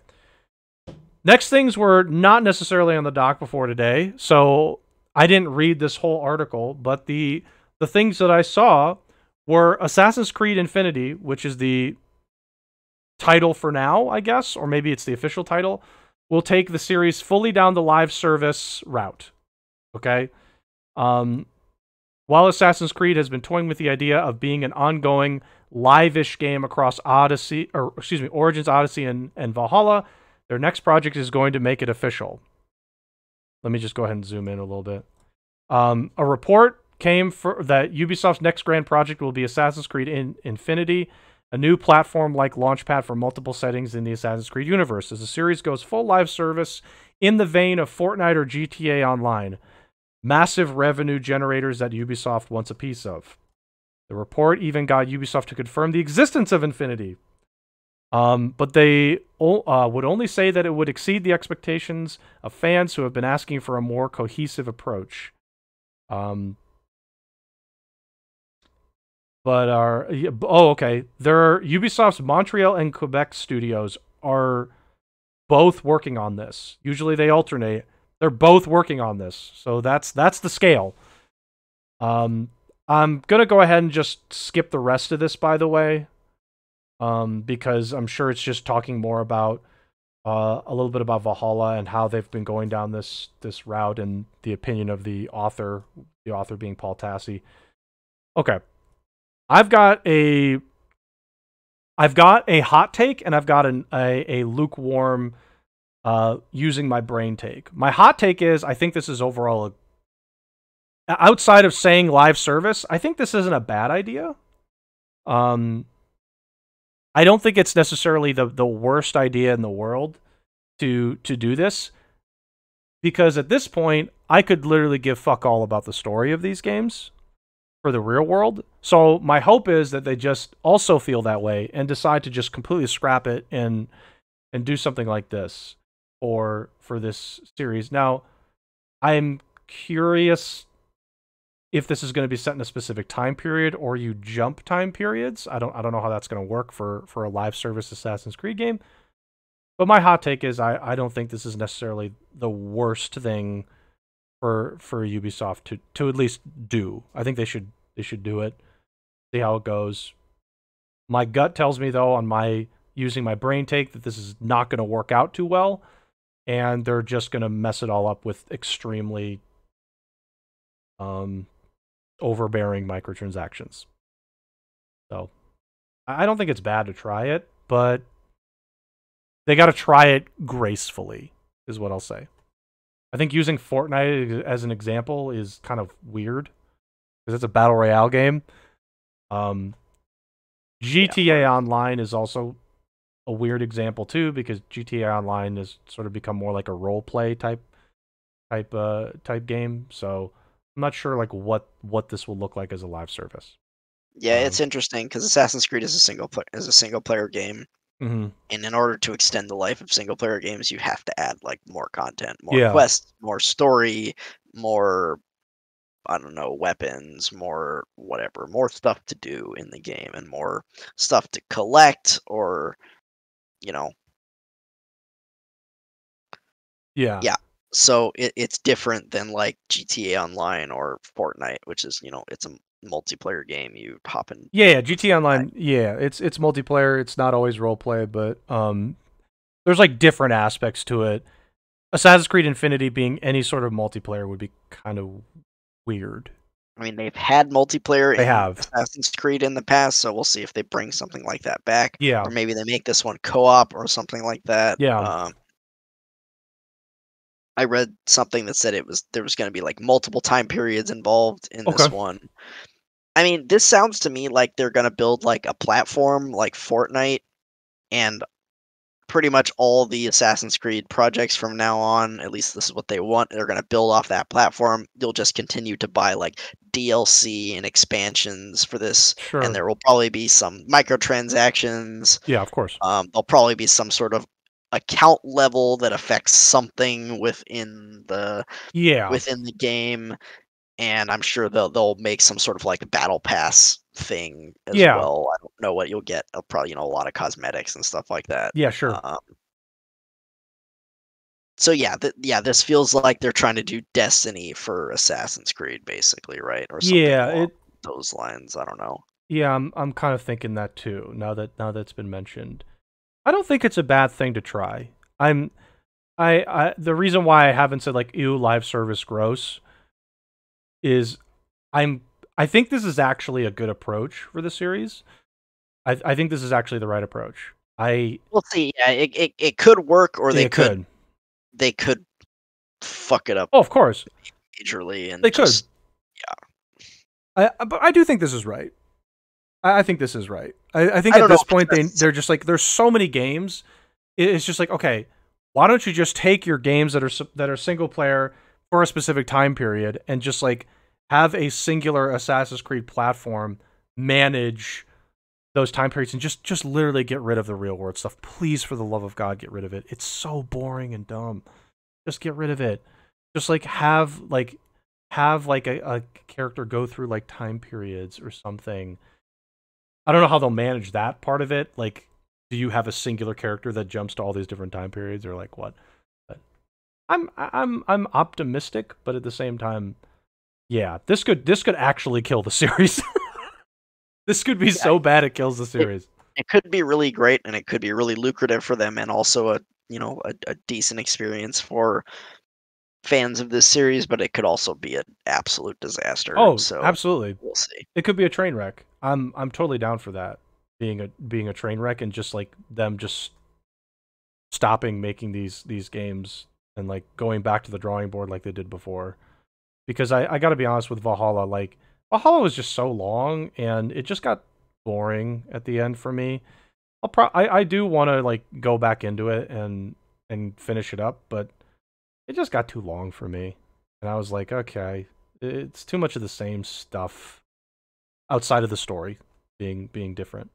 Next things were not necessarily on the dock before today, so I didn't read this whole article, but the things that I saw were Assassin's Creed Infinity, which is the title for now, I guess, or maybe it's the official title, will take the series fully down the live service route. Okay? While Assassin's Creed has been toying with the idea of being an ongoing live-ish game across Origins, Odyssey, and Valhalla, their next project is going to make it official. Let me just go ahead and zoom in a little bit. A report came that Ubisoft's next grand project will be Assassin's Creed Infinity, a new platform-like launchpad for multiple settings in the Assassin's Creed universe, as the series goes full live service in the vein of Fortnite or GTA Online. massive revenue generators that Ubisoft wants a piece of. The report even got Ubisoft to confirm the existence of Infinity. But they would only say that it would exceed the expectations of fans who have been asking for a more cohesive approach. Okay. Ubisoft's Montreal and Quebec studios are both working on this. Usually they alternate. They're both working on this, so that's the scale. I'm gonna go ahead and just skip the rest of this, by the way, because I'm sure it's just talking more about a little bit about Valhalla and how they've been going down this route and the opinion of the author being Paul Tassi. Okay. I've got a hot take and I've got a lukewarm using my brain take. My hot take is I think this is overall outside of saying live service, I think this isn't a bad idea. I don't think it's necessarily the worst idea in the world to do this, because at this point I could literally give fuck all about the story of these games for the real world. So my hope is that they just also feel that way and decide to just completely scrap it and do something like this for this series. Now, I'm curious if this is going to be set in a specific time period or you jump time periods. I don't know how that's going to work for a live service Assassin's Creed game. But my hot take is I don't think this is necessarily the worst thing for Ubisoft to at least do. I think they should do it. See how it goes. My gut tells me though, on my using my brain take, that this is not going to work out too well, and they're just going to mess it all up with extremely overbearing microtransactions. So I don't think it's bad to try it, but they got to try it gracefully, is what I'll say. I think using Fortnite as an example is kind of weird, because it's a battle royale game. GTA Online is also a weird example too, because GTA Online has sort of become more like a role play type game. So I'm not sure like what this will look like as a live service. Yeah, it's interesting because Assassin's Creed is a single player game. Mm-hmm. And in order to extend the life of single player games, you have to add like more content, more quests, more story, more, I don't know, weapons, more whatever, more stuff to do in the game, and more stuff to collect, or, you know. Yeah. So it's different than like GTA Online or Fortnite, which is, it's a multiplayer game. You hop in. Yeah, GTA Online. Yeah, it's multiplayer. It's not always roleplay, but there's like different aspects to it. Assassin's Creed Infinity being any sort of multiplayer would be kind of weird. I mean, they've had multiplayer in Assassin's Creed in the past, so we'll see if they bring something like that back. Yeah. Or maybe they make this one co-op or something like that. Yeah. I read something that said there was going to be like multiple time periods involved in this one. I mean, this sounds to me like they're going to build like a platform like Fortnite, and pretty much all the Assassin's Creed projects from now on, at least this is what they want, they're going to build off that platform. You'll just continue to buy like DLC and expansions for this. Sure. And there will probably be some microtransactions. Yeah, of course. There'll probably be some sort of account level that affects something within the game, and I'm sure they'll make some sort of like battle pass thing as well. I don't know what you'll get. Probably a lot of cosmetics and stuff like that. Yeah, sure. So this feels like they're trying to do Destiny for Assassin's Creed, basically, right? Or something along those lines. I don't know. Yeah, I'm kind of thinking that too. Now that it's been mentioned, I don't think it's a bad thing to try. The reason why I haven't said like ew, live service gross is I think this is actually a good approach for the series. I think this is actually the right approach. We'll see. Yeah, it could work, or they could fuck it up. Oh, of course, majorly, and they could. Yeah, but I do think this is right. I think this is right. I think at this point they're just like, there's so many games. It's just like, okay, why don't you just take your games that are single player, for a specific time period and just like have a singular Assassin's Creed platform manage those time periods and just literally get rid of the real world stuff. Please, for the love of God, get rid of it. It's so boring and dumb. Just get rid of it. Just like have a character go through like time periods or something. I don't know how they'll manage that part of it. Like, do you have a singular character that jumps to all these different time periods or like what? But I'm optimistic, but at the same time, yeah, this could actually kill the series. This could be so bad it kills the series. It could be really great, and it could be really lucrative for them, and also a decent experience for fans of this series. But it could also be an absolute disaster. Oh, So absolutely. we'll see. It could be a train wreck. I'm totally down for that. Being a train wreck and just like them just stopping making these games and like going back to the drawing board like they did before. Because I got to be honest with Valhalla, like Valhalla was just so long and it just got boring at the end for me. I do want to like go back into it and finish it up, but it just got too long for me. And I was like, okay, it's too much of the same stuff outside of the story being different.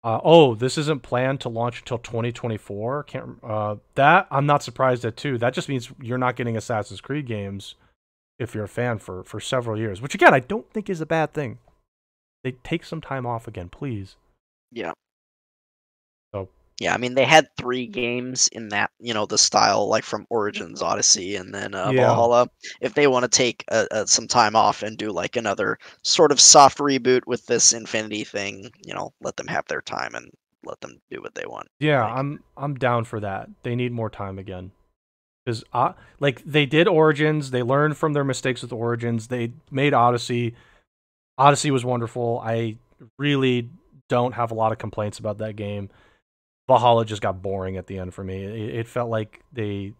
Oh, this isn't planned to launch until 2024. That I'm not surprised at too. That just means you're not getting Assassin's Creed games if you're a fan for several years, which again I don't think is a bad thing. They take some time off again, please. Yeah. So yeah, I mean they had 3 games in that the style like from Origins, Odyssey, and then Valhalla. If they want to take some time off and do like another sort of soft reboot with this Infinity thing, let them have their time and let them do what they want. Yeah, Like, I'm down for that. They need more time again. Because like they did Origins, they learned from their mistakes with Origins. They made Odyssey. Odyssey was wonderful. I really don't have a lot of complaints about that game. Valhalla just got boring at the end for me. It felt like they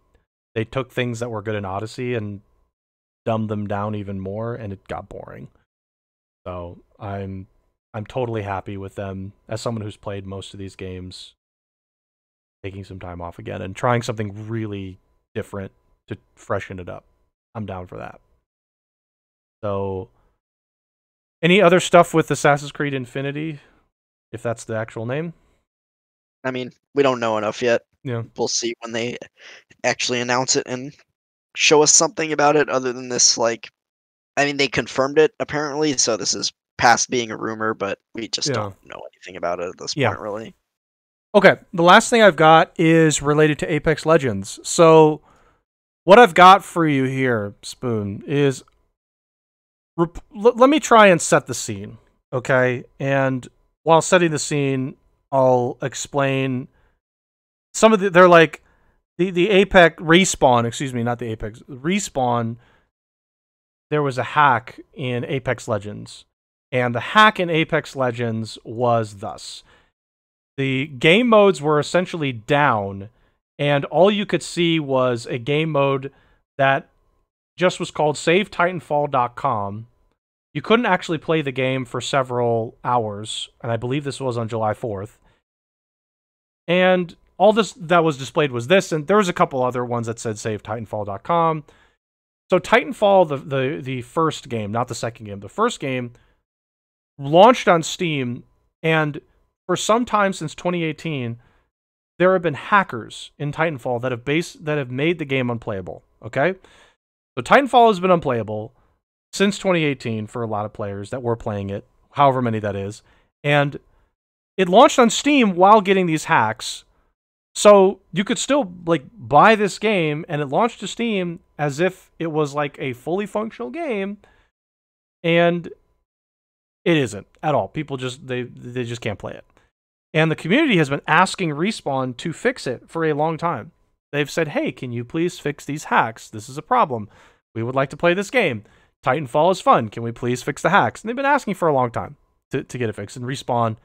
took things that were good in Odyssey and dumbed them down even more, and it got boring. So I'm totally happy with them as someone who's played most of these games, taking some time off again and trying something really different to freshen it up. I'm down for that. So, any other stuff with Assassin's Creed Infinity, if that's the actual name? I mean, we don't know enough yet. Yeah. We'll see when they actually announce it and show us something about it other than this, like, I mean, they confirmed it apparently, so this is past being a rumor, but we just don't know anything about it at this point, really. Okay, the last thing I've got is related to Apex Legends. So, what I've got for you here, Spoon, is let me try and set the scene, okay? And while setting the scene, I'll explain some of they're like the Apex Respawn, excuse me, not the Apex Respawn. There was a hack in Apex Legends, and the hack in Apex Legends was thus: the game modes were essentially down, and all you could see was a game mode that just was called SaveTitanfall.com. You couldn't actually play the game for several hours, and I believe this was on July 4th. And all this that was displayed was this, and there was a couple other ones that said SaveTitanfall.com. So Titanfall, the first game, not the second game, the first game launched on Steam, and for some time since 2018, there have been hackers in Titanfall that have made the game unplayable. Okay, so Titanfall has been unplayable since 2018 for a lot of players that were playing it, however many that is, and it launched on Steam while getting these hacks. So you could still like buy this game, and it launched to Steam as if it was like a fully functional game, and it isn't at all. People just they just can't play it. And the community has been asking Respawn to fix it for a long time. They've said, "Hey, can you please fix these hacks? This is a problem. We would like to play this game. Titanfall is fun. Can we please fix the hacks?" And they've been asking for a long time to get it fixed, and Respawn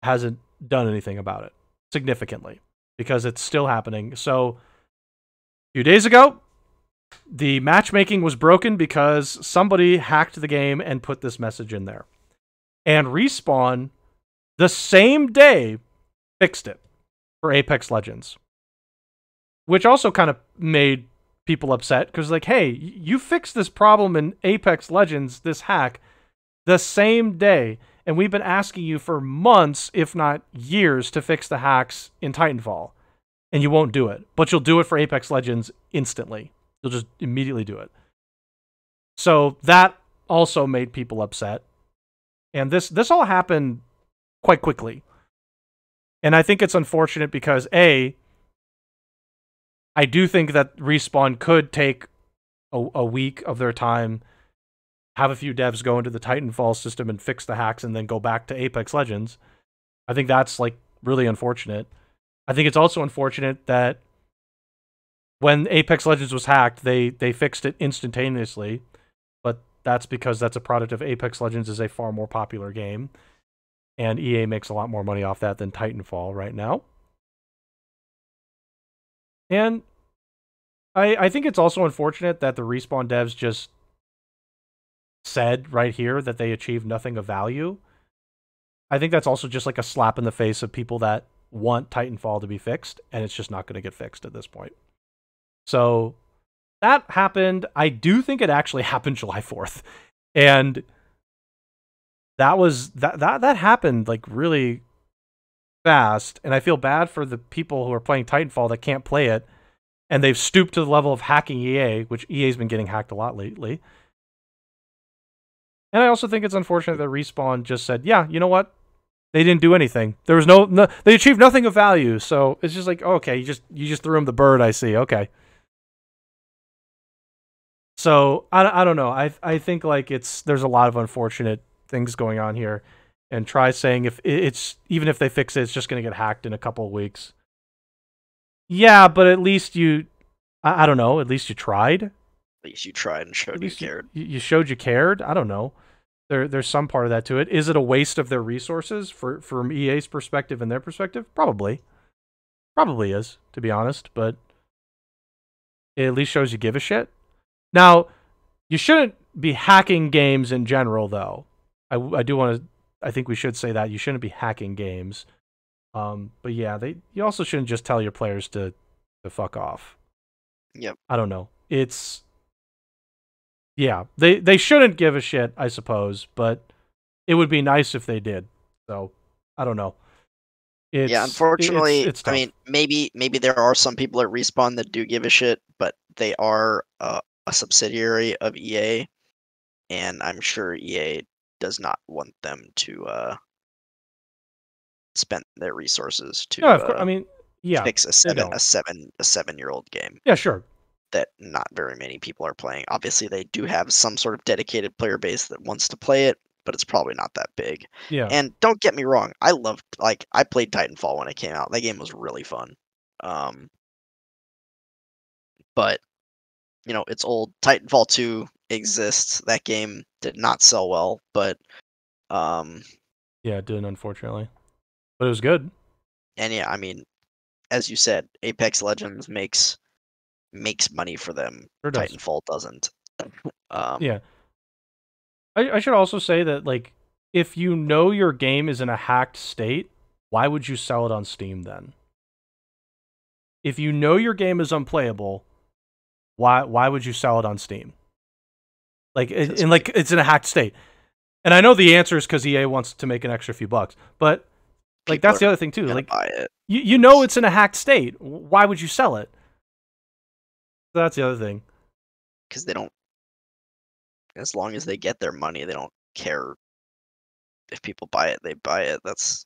hasn't done anything about it significantly because it's still happening. So a few days ago, the matchmaking was broken because somebody hacked the game and put this message in there. And Respawn, the same day, fixed it for Apex Legends. which also kind of made people upset because like, hey, you fixed this problem in Apex Legends, this hack, the same day, and we've been asking you for months, if not years, to fix the hacks in Titanfall, and you won't do it. But you'll do it for Apex Legends instantly. You'll just immediately do it. So that also made people upset. And this all happened quite quickly. And I think it's unfortunate because, A, I do think that Respawn could take a week of their time, have a few devs go into the Titanfall system and fix the hacks, and then go back to Apex Legends. I think that's like really unfortunate. I think it's also unfortunate that when Apex Legends was hacked, they fixed it instantaneously, but that's because that's a product of Apex Legends is a far more popular game, and EA makes a lot more money off that than Titanfall right now. And I think it's also unfortunate that the Respawn devs just said right here that they achieved nothing of value. I think that's also just like a slap in the face of people that want Titanfall to be fixed, and it's just not going to get fixed at this point. So that happened. I do think it actually happened July 4th. And that was that happened like really fast, and I feel bad for the people who are playing Titanfall that can't play it, and they've stooped to the level of hacking EA, which EA's been getting hacked a lot lately. And I also think it's unfortunate that Respawn just said, yeah, you know what? They didn't do anything. There was no they achieved nothing of value. So it's just like, oh, okay, you just threw him the bird, I see. Okay. So I don't know. I think like there's a lot of unfortunate things going on here, and try saying if it's even if they fix it, it's just going to get hacked in a couple of weeks. Yeah, but at least I don't know. At least you tried. At least you tried and showed you cared. You showed you cared. I don't know. There's some part of that to it. Is it a waste of their resources from EA's perspective and their perspective? Probably is, to be honest. But it at least shows you give a shit. Now, you shouldn't be hacking games in general, though. I do want to. I think we should say that you shouldn't be hacking games. But yeah, you also shouldn't just tell your players to fuck off. Yep. I don't know. Yeah, they shouldn't give a shit, I suppose, but it would be nice if they did. So I don't know. Yeah, unfortunately, it's tough. I mean, maybe there are some people at Respawn that do give a shit, but they are a subsidiary of EA, and I'm sure EA does not want them to spend their resources to No, of course. I mean, yeah, fix a 7-year-old game. Yeah, sure. That not very many people are playing. Obviously, they do have some sort of dedicated player base that wants to play it, but it's probably not that big. Yeah. And don't get me wrong, I played Titanfall when it came out. That game was really fun. But it's old. Titanfall 2 exists. That game did not sell well, but yeah, it didn't, unfortunately. But it was good. And yeah, I mean, as you said, Apex Legends makes money for them. Sure does. Titanfall doesn't. Yeah. I should also say that, like, if you know your game is in a hacked state, why would you sell it on Steam then? If you know your game is unplayable, why would you sell it on Steam? Like, it's in a hacked state. And I know the answer is because EA wants to make an extra few bucks, but like that's the other thing too. Like, you know it's in a hacked state. Why would you sell it? So that's the other thing. Because they don't. As long as they get their money, they don't care if people buy it. They buy it. That's.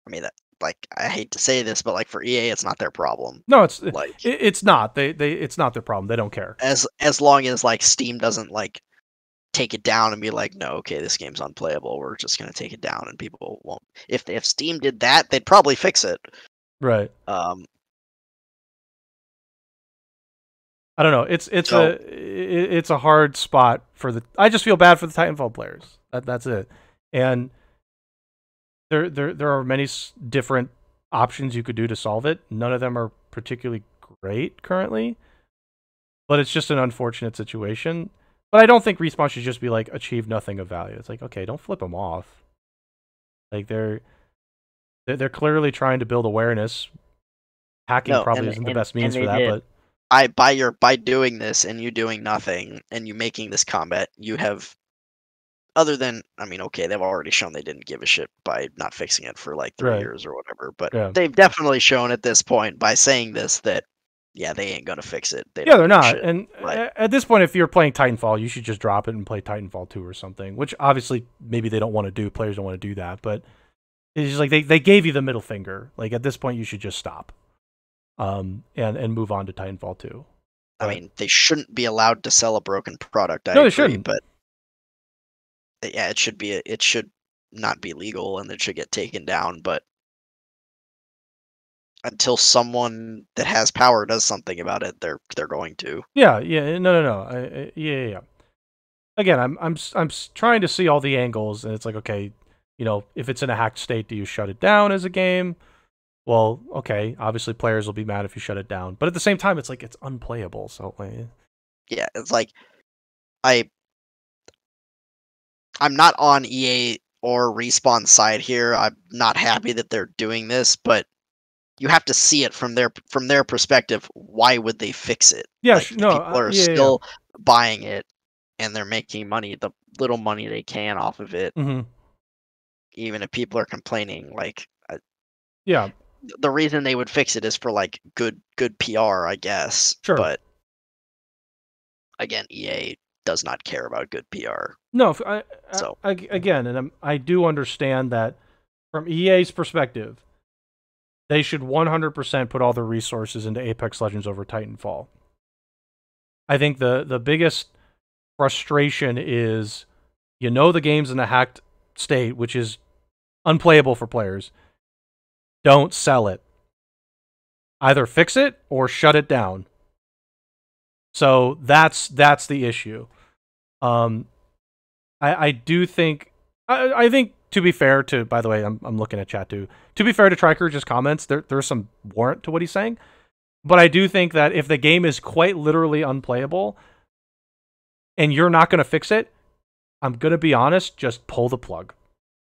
I mean, that like I hate to say this, but like for EA, it's not their problem. No, it's like it's not. It's not their problem. They don't care. As long as like Steam doesn't like take it down and be like, no, okay, this game's unplayable. We're just gonna take it down, and people won't. If Steam did that, they'd probably fix it. Right. I don't know. It's a hard spot for the. I just feel bad for the Titanfall players. That's it. And there are many different options you could do to solve it. None of them are particularly great currently, but it's just an unfortunate situation. But I don't think Respawn should just be like achieve nothing of value. It's like, okay, don't flip them off. Like they're clearly trying to build awareness, hacking No, probably isn't the best and means for they that, did. but By doing this and you doing nothing and you making this combat, you have, other than, I mean, okay, they've already shown they didn't give a shit by not fixing it for like 3 right. years or whatever, but Yeah. they've definitely shown at this point by saying this that yeah, they ain't gonna fix it. They Yeah, don't they're give a not. shit. And But at this point, if you're playing Titanfall, you should just drop it and play Titanfall 2 or something, which obviously maybe they don't want to do. Players don't want to do that, but it's just like they gave you the middle finger. Like at this point, you should just stop and move on to Titanfall 2. I But mean, they shouldn't be allowed to sell a broken product. I no, they agree, shouldn't. but yeah, it should not be legal and it should get taken down. But until someone that has power does something about it, they're going to. Yeah, yeah, no. Yeah. Again, trying to see all the angles, and it's like, okay, if it's in a hacked state, do you shut it down as a game? Well, okay, obviously players will be mad if you shut it down, but at the same time, it's like it's unplayable. So, Yeah, it's like I I'm not on EA or Respawn's side here. I'm not happy that they're doing this, but you have to see it from their perspective. Why would they fix it? yeah, Like no, people are yeah. still buying it and they're making money, the little money they can off of it. Hmm. Even if people are complaining, like Yeah, the reason they would fix it is for like good PR, I guess. sure. But again, EA does not care about good PR. No, So again, and I do understand that from EA's perspective, they should 100% put all their resources into Apex Legends over Titanfall. I think the biggest frustration is, the game's in a hacked state, which is unplayable for players. Don't sell it. Either fix it or shut it down. So that's the issue. I do think I think, to be fair to, by the way, I'm looking at chat too. To be fair to Triker's comments, there's some warrant to what he's saying. But I do think that if the game is quite literally unplayable and you're not going to fix it, I'm going to be honest, just pull the plug.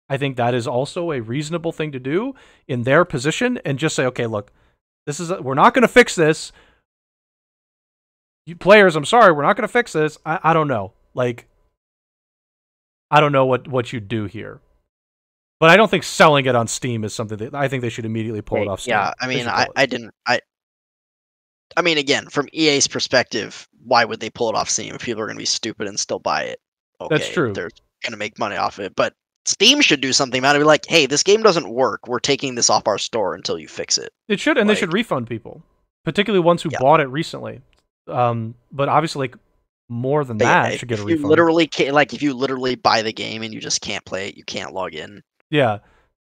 I think that is also a reasonable thing to do in their position, and just say, okay, look, we're not going to fix this. You players, I'm sorry, we're not going to fix this. I don't know. Like, I don't know what you do here. But I don't think selling it on Steam is something that I think they should immediately pull it off Steam. yeah, I mean, I mean, again, from EA's perspective, why would they pull it off Steam if people are going to be stupid and still buy it? Okay, that's true. They're going to make money off of it, but Steam should do something about it. Be like, hey, this game doesn't work. We're taking this off our store until you fix it. It should, and they should refund people, particularly ones who bought it recently. But obviously, like, more than that should get a refund. If you literally buy the game and you just can't play it, you can't log in. Yeah,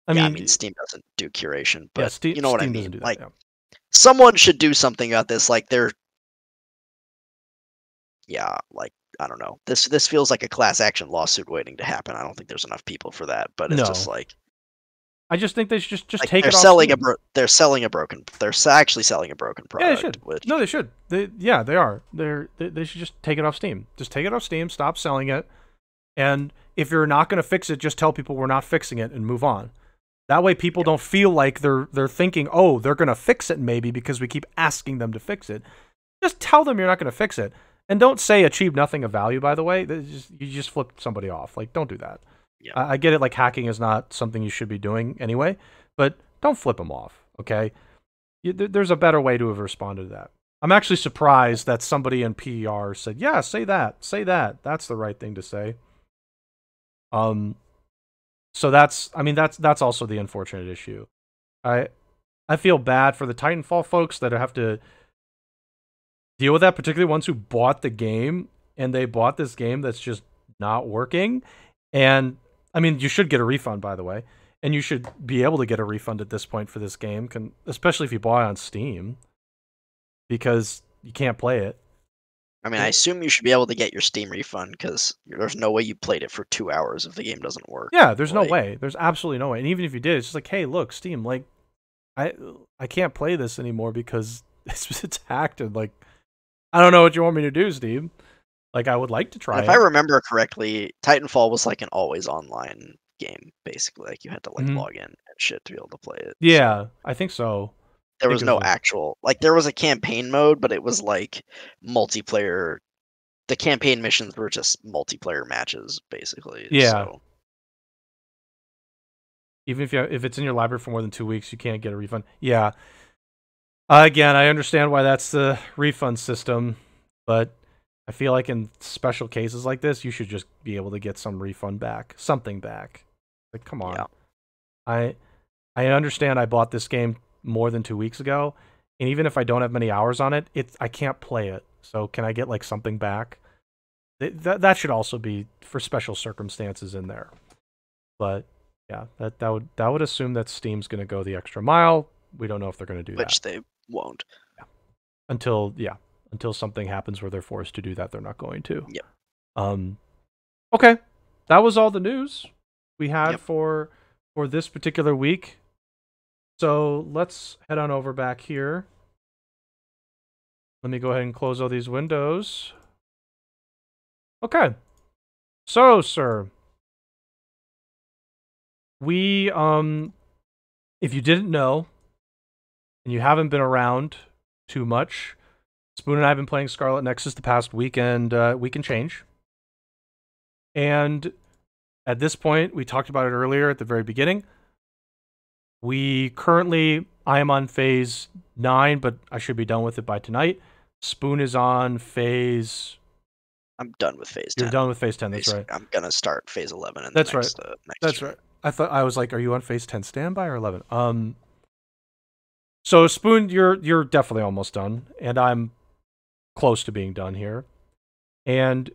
I mean, Steam doesn't do curation, but Steam, you know what Steam I mean. Doesn't do that, like, someone should do something about this. Like, like, I don't know. This feels like a class action lawsuit waiting to happen. I don't think there's enough people for that, but it's just like, I just think they should just like, take it off. They're actually selling a broken product. Yeah, they should. No, they should. They are. They should just take it off Steam. Just take it off Steam. Stop selling it. And if you're not going to fix it, just tell people we're not fixing it and move on. That way, people don't feel like they're thinking, oh, they're going to fix it maybe because we keep asking them to fix it. Just tell them you're not going to fix it, and don't say achieve nothing of value. By the way, you just flip somebody off. Like, don't do that. Yeah. I get it. Like, hacking is not something you should be doing anyway, but don't flip them off. Okay, there's a better way to have responded to that. I'm actually surprised that somebody in PR said, "Yeah, say that. That's the right thing to say." So that's also the unfortunate issue. I feel bad for the Titanfall folks that have to deal with that, particularly ones who bought the game and they bought this game that's just not working. And I mean, you should get a refund, by the way, and you should be able to get a refund at this point for this game, especially if you buy on Steam, because you can't play it. I mean, I assume you should be able to get your Steam refund because there's no way you played it for 2 hours if the game doesn't work. Yeah, there's no way. There's absolutely no way. And even if you did, it's just like, hey, look, Steam, like, I can't play this anymore because it's hacked, and like, I don't know what you want me to do, Steam. Like, I would like to try. If I remember correctly, Titanfall was like an always online game, basically. Like, you had to like log in and shit to be able to play it. Yeah, so I think so. There think was it was no a actual like there was a campaign mode, but it was like multiplayer. The campaign missions were just multiplayer matches, basically. yeah. So Even if it's in your library for more than 2 weeks, you can't get a refund. Yeah. Again, I understand why that's the refund system, but I feel like in special cases like this, you should just be able to get some refund back, something back. Like, come yeah, on. I I understand I bought this game more than 2 weeks ago, and even if I don't have many hours on it, I can't play it. So can I get like something back? That should also be for special circumstances in there. But yeah, that would assume that Steam's going to go the extra mile. We don't know if they're going to do that. which they won't. Yeah. Until something happens where they're forced to do that, they're not going to. Yep. Um okay. That was all the news we had Yep. for this particular week. So, let's head on over back here. Let me go ahead and close all these windows. Okay. So, sir, we if you didn't know and you haven't been around too much, Spoon and I have been playing Scarlet Nexus the past week and change. And at this point, we talked about it earlier at the very beginning. I am on phase 9, but I should be done with it by tonight. Spoon is on phase. I'm done with phase 10. You're done with phase 10. That's right. I'm gonna start phase 11 in That's the next. right. Next That's stream. right. I was like, are you on phase 10 standby or 11? So Spoon, you're definitely almost done, and I'm close to being done here. And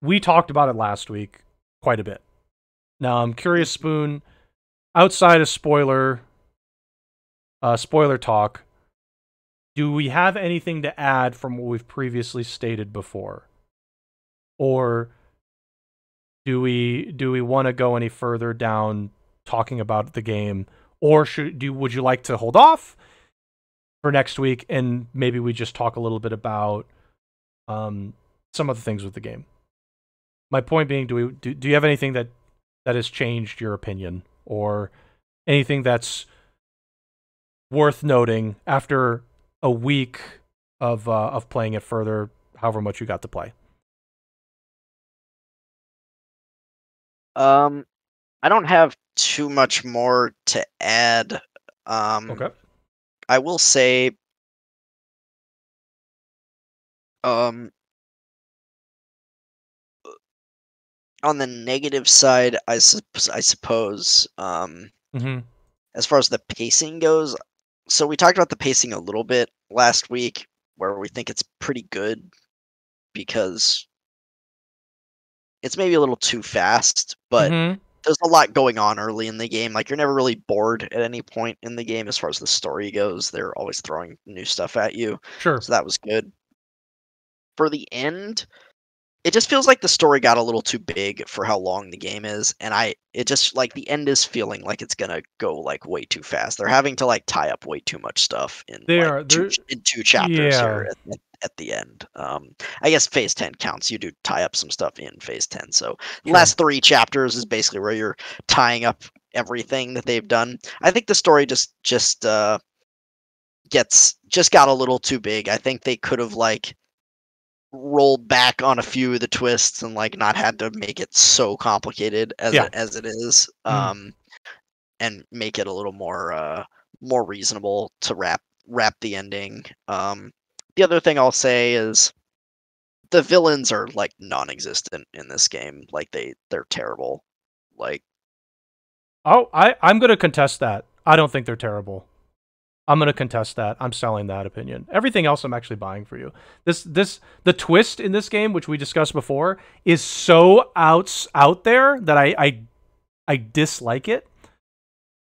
we talked about it last week quite a bit. Now I'm curious, Spoon, outside of spoiler talk, do we have anything to add from what we've previously stated before? Or do we want to go any further down talking about the game? Or would you like to hold off for next week and maybe we just talk a little bit about some other things with the game? My point being, do you have anything that has changed your opinion, or anything that's worth noting after a week of playing it further, however much you got to play? I don't have too much more to add. Okay. I will say, on the negative side, I suppose, Mm-hmm. as far as the pacing goes, so we talked about the pacing a little bit last week, where we think it's pretty good because it's maybe a little too fast, but Mm-hmm. there's a lot going on early in the game. Like, you're never really bored at any point in the game as far as the story goes. They're always throwing new stuff at you, Sure. so that was good. For the end, it just feels like the story got a little too big for how long the game is, and it just like the end is feeling like it's gonna go like way too fast. They're having to like tie up way too much stuff in They like are. They're. two chapters Yeah. here at the end. I guess phase 10 counts. You do tie up some stuff in phase 10. So the Sure. last 3 chapters is basically where you're tying up everything that they've done. I think the story just got a little too big. I think they could have like rolled back on a few of the twists and like not had to make it so complicated as Yeah. it is, and make it a little more reasonable to wrap the ending. The other thing I'll say is the villains are like non-existent in this game. Like they're terrible. Like, Oh, I'm gonna contest that. I don't think they're terrible. I'm gonna contest that. I'm selling that opinion. Everything else I'm actually buying for you. The twist in this game, which we discussed before, is so out there that I dislike it.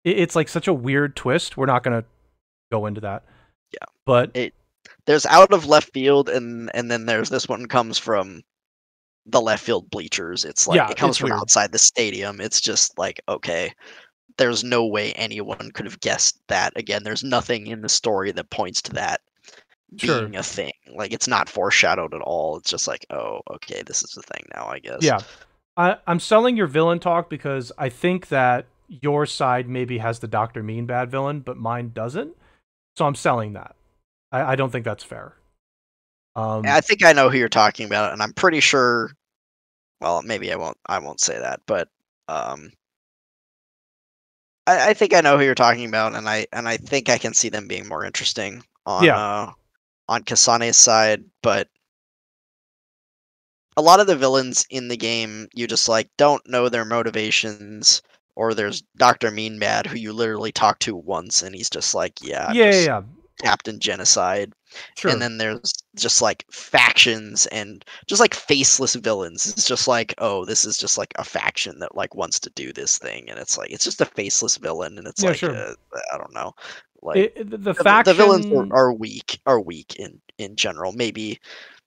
It's like such a weird twist. We're not gonna go into that. yeah, But there's out of left field, and then there's this one comes from the left field bleachers. It's like yeah, it comes it's from weird. outside the stadium. It's just like, okay, there's no way anyone could have guessed that. Again, there's nothing in the story that points to that Sure. being a thing. Like, it's not foreshadowed at all. It's just like, oh, okay, this is the thing now, I guess. Yeah. I'm selling your villain talk because I think that your side maybe has the Dr. Mean bad villain, but mine doesn't. So I'm selling that. I don't think that's fair. I think I know who you're talking about, and I'm pretty sure. Well, maybe I won't. I won't say that, but um, I think I know who you're talking about, and I think I can see them being more interesting yeah, on Kasane's side. But a lot of the villains in the game, you just like don't know their motivations. Or there's Doctor Meanbad, who you literally talk to once, and he's just like, "Yeah, I'm yeah, yeah, just yeah. Captain Genocide." And Sure. then there's just like factions and just like faceless villains. It's just like, oh, this is just like a faction that like wants to do this thing, and it's like it's just a faceless villain, and it's Yeah, like, sure. I don't know, like The the villains faction. are weak in general.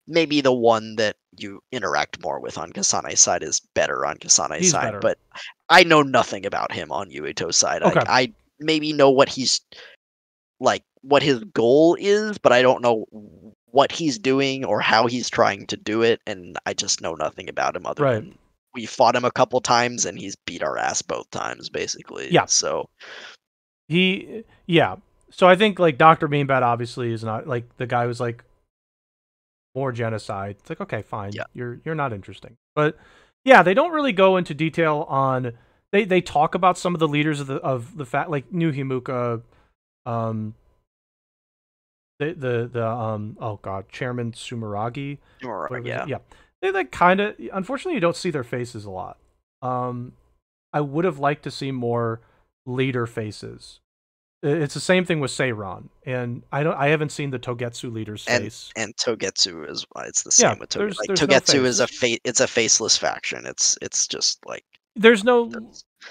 Maybe the one that you interact more with on Kasane's side is better on Kasane's He's side, better. but I know nothing about him on Yuito's side. Okay. I maybe know what he's like, what his goal is, but I don't know what he's doing or how he's trying to do it, and I just know nothing about him other Right. than we fought him a couple times and he's beat our ass both times, basically. Yeah. So Yeah. So I think like Doctor Meanbad obviously is not like the guy who's like more genocide. It's like, okay, fine. yeah, You're not interesting. But yeah, they don't really go into detail on they talk about some of the leaders of the fact like New Himuka, um the oh god, Chairman Sumeragi, whatever yeah. yeah. They like kind of unfortunately you don't see their faces a lot. Um I would have liked to see more leader faces. It's the same thing with Seiran, and I haven't seen the Togetsu leader's face. And Togetsu is it's the Yeah, same with Togetsu. Like there's no Togetsu is face. it's a faceless faction. It's just like There's no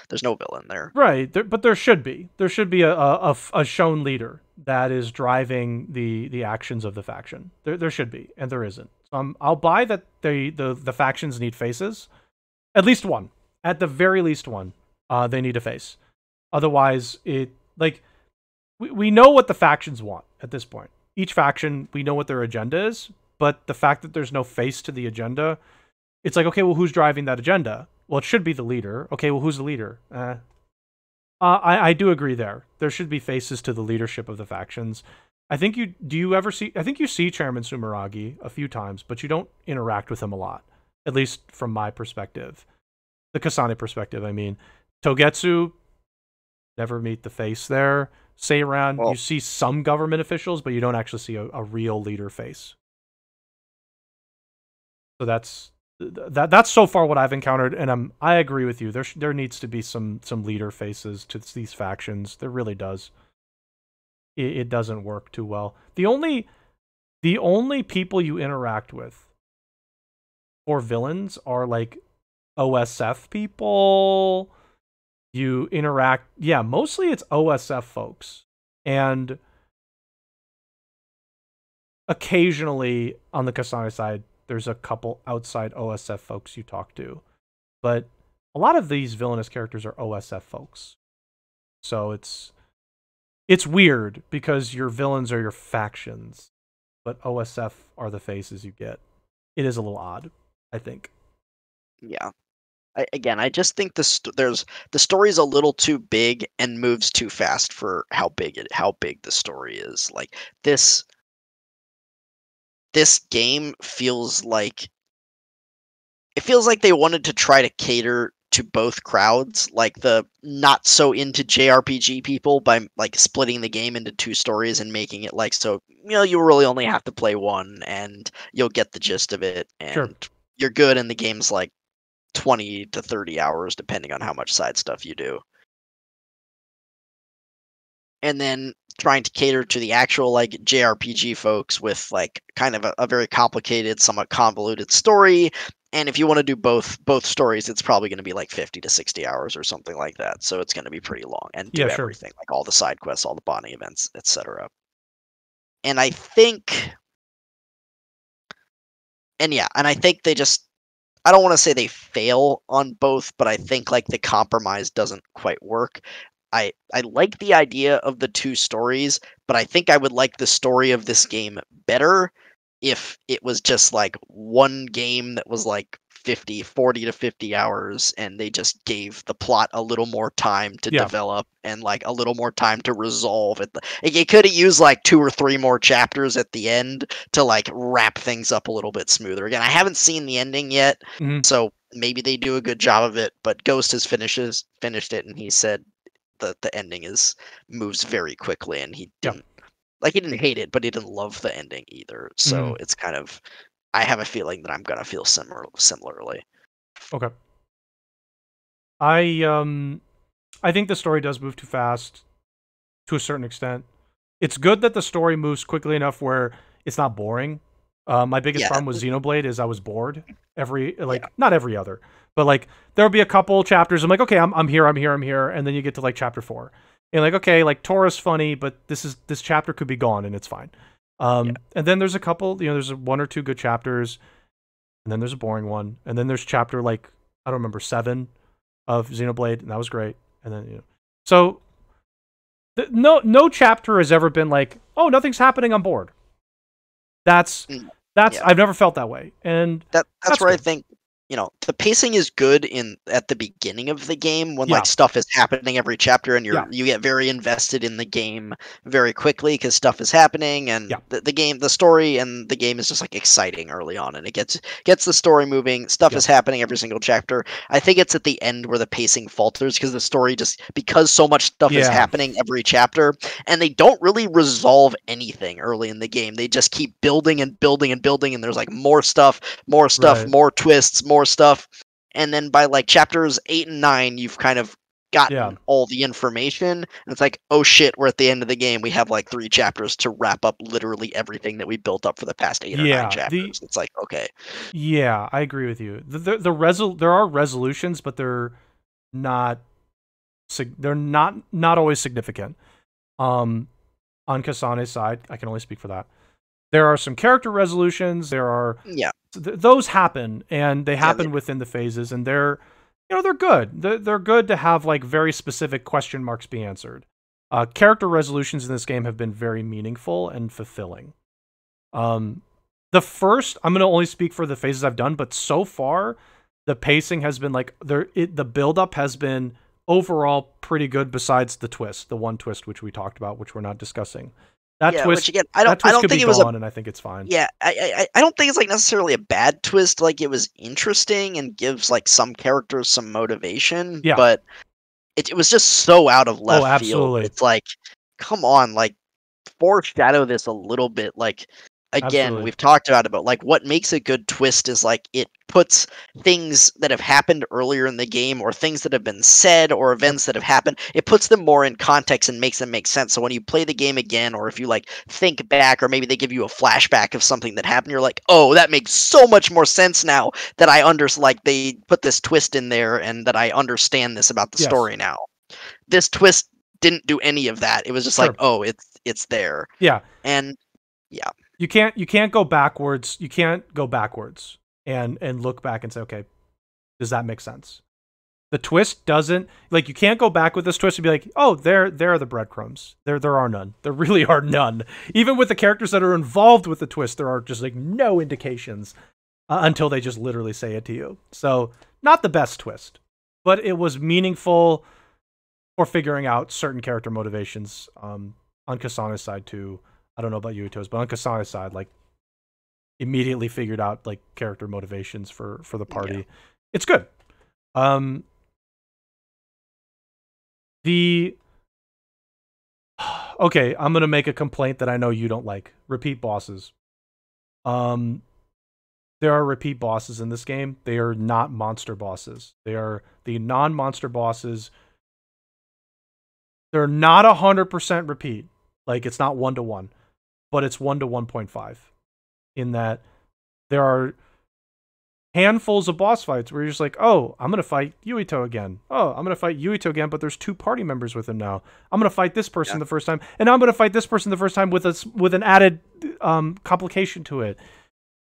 there's no villain there. right, but there should be. There should be a shown leader that is driving the actions of the faction. There should be, and there isn't. I'll buy that the factions need faces. At least one. At the very least one. They need a face. Otherwise, it like we know what the factions want at this point. Each faction, we know what their agenda is, but the fact that there's no face to the agenda, it's like, okay, well, who's driving that agenda? Well, it should be the leader. Okay, well, who's the leader? I do agree there. There should be faces to the leadership of the factions. I think you ever see? I think you see Chairman Sumeragi a few times, but you don't interact with him a lot. At least from my perspective, the Kasane perspective. I mean, Togetsu, never meet the face there. Seiran, you Well, see some government officials, but you don't actually see a real leader face. So that's so far what I've encountered, and I agree with you. There needs to be some leader faces to these factions. There really does. It doesn't work too well. The only people you interact with for villains are like OSF people. You interact, yeah, mostly it's OSF folks, and occasionally on the Kasane side, there's a couple outside OSF folks you talk to, but a lot of these villainous characters are OSF folks. So it's weird because your villains are your factions, but OSF are the faces you get. It is a little odd, I think. yeah. Again, I just think the story's a little too big and moves too fast for how big the story is. Like this this game feels like it feels like they wanted to try to cater to both crowds, like the not so into JRPG people by like splitting the game into two stories and making it like so you really only have to play one and you'll get the gist of it Sure. and you're good and the game's like 20 to 30 hours depending on how much side stuff you do. And then trying to cater to the actual like JRPG folks with like kind of a very complicated, somewhat convoluted story. And if you want to do both stories, it's probably going to be like 50 to 60 hours or something like that. So it's going to be pretty long and Yeah, do sure. everything, like all the side quests, all the bonding events, etc. And I think and I think they just I don't want to say they fail on both, but I think like the compromise doesn't quite work. I like the idea of the two stories, but I think I would like the story of this game better if it was just like one game that was like 40 to 50 hours, and they just gave the plot a little more time to Yeah. develop and like a little more time to resolve it. It could have used like 2 or 3 more chapters at the end to like wrap things up a little bit smoother. Again, I haven't seen the ending yet, Mhm. so maybe they do a good job of it, but Ghost has finished it, and he said that the ending moves very quickly, and Yeah. he didn't hate it, but he didn't love the ending either. So Mhm. it's kind of, I have a feeling that I'm gonna feel similarly. Okay. I think the story does move too fast to a certain extent. It's good that the story moves quickly enough where it's not boring. My biggest Yeah, problem with Xenoblade is I was bored yeah, not every other, but like there'll be a couple chapters. I'm like, okay, I'm here, I'm here, and then you get to like chapter 4, and like, okay, like Tora's funny, but this chapter could be gone and it's fine. yeah, And then there's a couple, there's 1 or 2 good chapters, and then there's a boring one, and then there's chapter like I don't remember 7 of Xenoblade, and that was great, and then so no chapter has ever been like, oh, nothing's happening, I'm bored. That's mm, that's yeah. I've never felt that way, and That's that's where I good. think, the pacing is good at the beginning of the game when like Yeah, stuff is happening every chapter, and yeah, you get very invested in the game very quickly because stuff is happening, and yeah, the story and the game is just like exciting early on, and it gets the story moving. Stuff yeah, is happening every single chapter. I think it's at the end where the pacing falters because the story just, because so much stuff is yeah. happening every chapter, and they don't really resolve anything early in the game. They just keep building and building and building, and there's like more stuff, Right. more twists, more stuff. And then by like chapters 8 and 9, you've kind of Yeah, gotten all the information. And it's like, oh shit, we're at the end of the game. We have like 3 chapters to wrap up literally everything that we built up for the past 8 or 9 yeah. The chapters. It's like, okay. Yeah, I agree with you. There are resolutions, but not they're not always significant. Um, on Kasane's side, I can only speak for that. There are some character resolutions. There are Yeah. those happen, and they Yeah. They, happen within the phases, and they're good. They're good to have like very specific question marks be answered. Character resolutions in this game have been very meaningful and fulfilling. Um, I'm going to only speak for the phases I've done, but so far, the pacing has been like the build up has been overall pretty good. Besides the twist, the one twist which we talked about, which we're not discussing. That yeah, which twist, again, that I twist don't could be think it was a gone, and I think it's fine. yeah, I don't think it's like necessarily a bad twist. Like, it was interesting and gives like some characters some motivation, Yeah. but it was just so out of Oh, left field. absolutely, It's like, come on, like, foreshadow this a little bit. Like, again, absolutely. we've talked about it, but like what makes a good twist is like it puts things that have happened earlier in the game, or things that have been said, or Yep. events that have happened. It puts them more in context and makes them make sense. So when you play the game again, or if you like think back, or maybe they give you a flashback of something that happened, you're like, oh, that makes so much more sense now that like they put this twist in there, and that I understand this about the Yes. story now. This twist didn't do any of that. It was just like, Sure. oh, it's there. Yeah. And yeah, You can't go backwards. You can't go backwards and look back and say, okay, does that make sense? The twist doesn't, like, you can't go back with this twist and be like, oh, there are the breadcrumbs. There are none. There really are none. Even with the characters that are involved with the twist, there are just like no indications until they just literally say it to you. So not the best twist, but it was meaningful for figuring out certain character motivations. On Kasana's side too. I don't know about Yuito's, but on Kasana's side, like, immediately figured out like character motivations for the yeah, party. It's good. Um, the Okay, I'm gonna make a complaint that I know you don't like. Repeat bosses. Um, there are repeat bosses in this game. They are not monster bosses. They are the non-monster bosses. They're not 100% repeat. Like, it's not 1-to-1, but it's 1 to 1.5. In that there are handfuls of boss fights where you're just like, oh, I'm gonna fight Yuito again. Oh, I'm gonna fight Yuito again, but there's 2 party members with him now. I'm gonna fight this person yeah, the first time, and I'm gonna fight this person the first time with an added complication to it.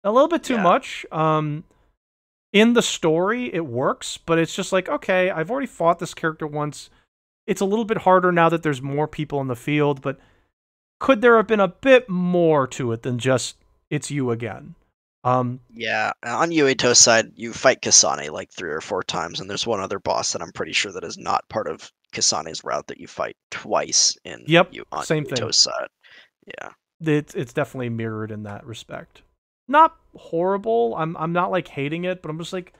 A little bit too yeah, much. In the story, it works, but it's just like, okay, I've already fought this character once. It's a little bit harder now that there's more people in the field, but could there have been a bit more to it than just it's you again? Yeah, on Yuito's side, you fight Kasane like 3 or 4 times, and there's one other boss that I'm pretty sure that is not part of Kasane's route that you fight twice Yep, on same thing. Yuito's side. Yeah. It's definitely mirrored in that respect. Not horrible. I'm not like hating it, but I'm just like,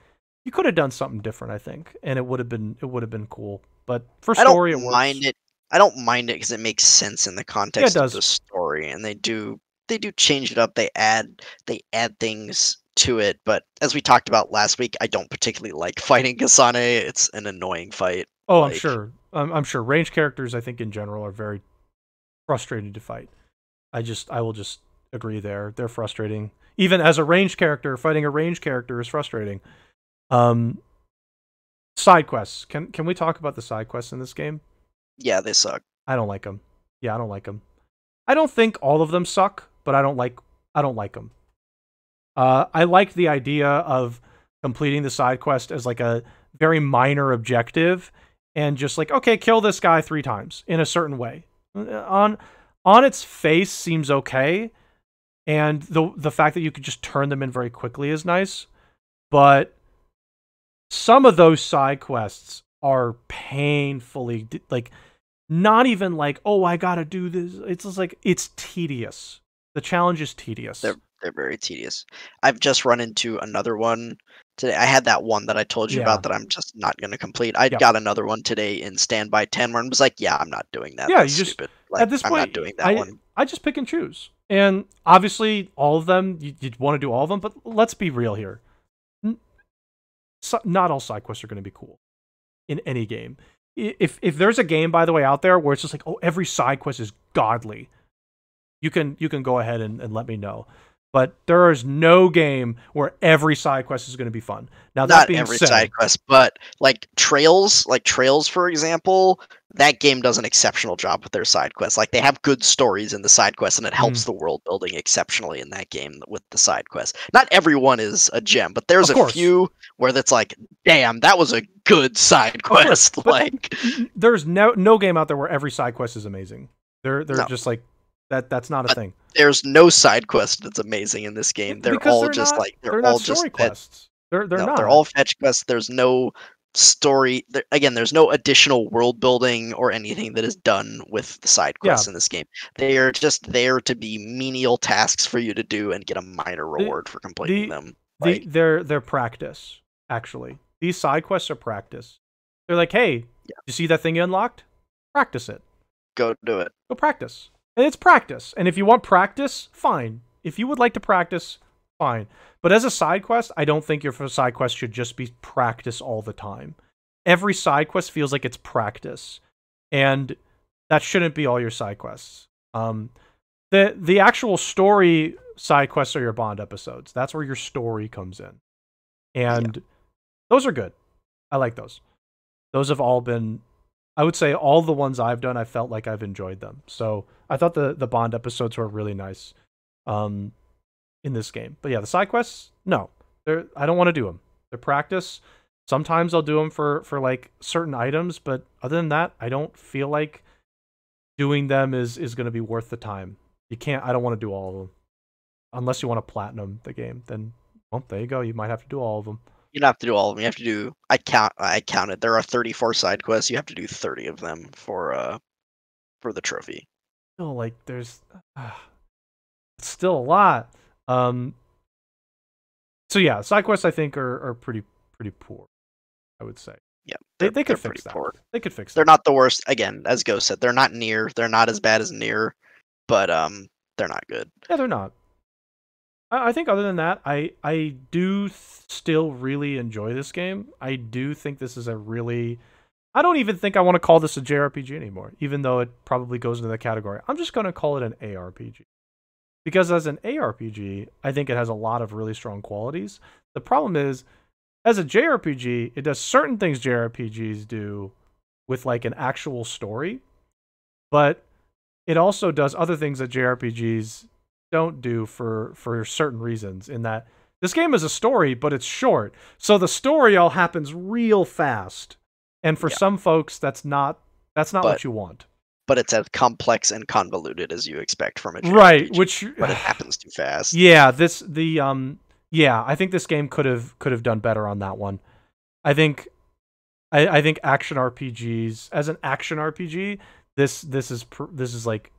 you could have done something different, I think, and it would have been cool. But for I don't story, it mind works. it. I don't mind it because it makes sense in the Yeah, it context of the does. story, and they do change it up. They add things to it, but as we talked about last week, I don't particularly like fighting Kasane. It's an annoying fight. Oh, I'm Like, sure. I'm sure. Range characters, I think, in general, are very frustrating to fight. I will just agree there. They're frustrating. Even as a range character, fighting a range character is frustrating. Um, Side quests. Can we talk about the side quests in this game? yeah, they suck. I don't like them. Yeah, I don't like them. I don't think all of them suck, but I don't like them. I like the idea of completing the side quest as like a very minor objective, and just like, okay, kill this guy 3 times in a certain way. On on its face seems okay, and the fact that you could just turn them in very quickly is nice, but some of those side quests are painfully like, not even like, oh, I gotta do this. It's just like, it's tedious. The challenge is tedious. They're very tedious. I've just run into another one today. I had that one that I told you Yeah. about that I'm just not going to complete. I Yep. got another one today in Standby 10 where I was like, yeah, I'm not doing that. Yeah, That's you just, stupid. Like, at this I'm not point, doing that I one. I just pick and choose. And obviously, all of them, you'd want to do all of them, but let's be real here. Not all side quests are going to be cool in any game. If there's a game, by the way, out there where it's just like, oh, every side quest is godly, you can go ahead and let me know. But there is no game where every side quest is going to be fun. Now, that Not being every side said, quest, but like Trails, for example, that game does an exceptional job with their side quests. Like they have good stories in the side quests, and it helps the world building exceptionally in that game with the side quests. Not everyone is a gem, but there's of a course, few where that's like, damn, that was a good side of course, quest. but Like, there's no game out there where every side quest is amazing. They're no, just like that. That's not a but thing. there's no side quest that's amazing in this game. They're Because all just like they're not story quests. They're no, they're not. all fetch quests. There's no story. Again, there's no additional world building or anything that is done with the side Yeah, quests in this game. They are just there to be menial tasks for you to do and get a minor the reward for completing the them. Like, they're practice. Actually, these side quests are practice. They're like, hey, yeah, you see that thing you unlocked? Practice it. go do it. Go practice. And it's practice. And if you want practice, fine. If you would like to practice, fine. But as a side quest, I don't think your side quest should just be practice all the time. Every side quest feels like it's practice, and that shouldn't be all your side quests. The actual story side quests are your Bond episodes. That's where your story comes in, Yeah, and those are good. I like those. Those have all been, I would say, all the ones I've done, I felt like I've enjoyed them. So I thought the Bond episodes were really nice, um, in this game. But yeah, the side quests, no, I don't want to do them. They're practice. Sometimes I'll do them for like certain items, but other than that, I don't feel like doing them is going to be worth the time. You can't. I don't want to do all of them unless you want to platinum the game. Then, well, there you go. You might have to do all of them. you don't have to do all of them. You have to do. I counted. There are 34 side quests. You have to do 30 of them for the trophy. Still, like, there's it's still a lot. Um, so yeah, side quests I think are pretty poor. I would say Yeah, they they're could pretty fix that. poor. They could fix They're that. not the worst. Again, as Ghost said, they're not near. They're not as bad as near, but they're not good. Yeah, they're not. I think other than that, I do still really enjoy this game. I do think this is a really. I don't even think I want to call this a JRPG anymore, even though it probably goes into the category. I'm just going to call it an ARPG. Because as an ARPG, I think it has a lot of really strong qualities. The problem is, as a JRPG, it does certain things JRPGs do with like an actual story, but it also does other things that JRPGs don't do for certain reasons. In that this game is a story, but it's short, so the story all happens real fast, and for Yeah, some folks, that's not but what you want. but it's as complex and convoluted as you expect from a Right, JRPG. which But it happens too fast. yeah, this the Yeah, I think this game could have done better on that one. I think I think action RPGs as an action RPG, this is like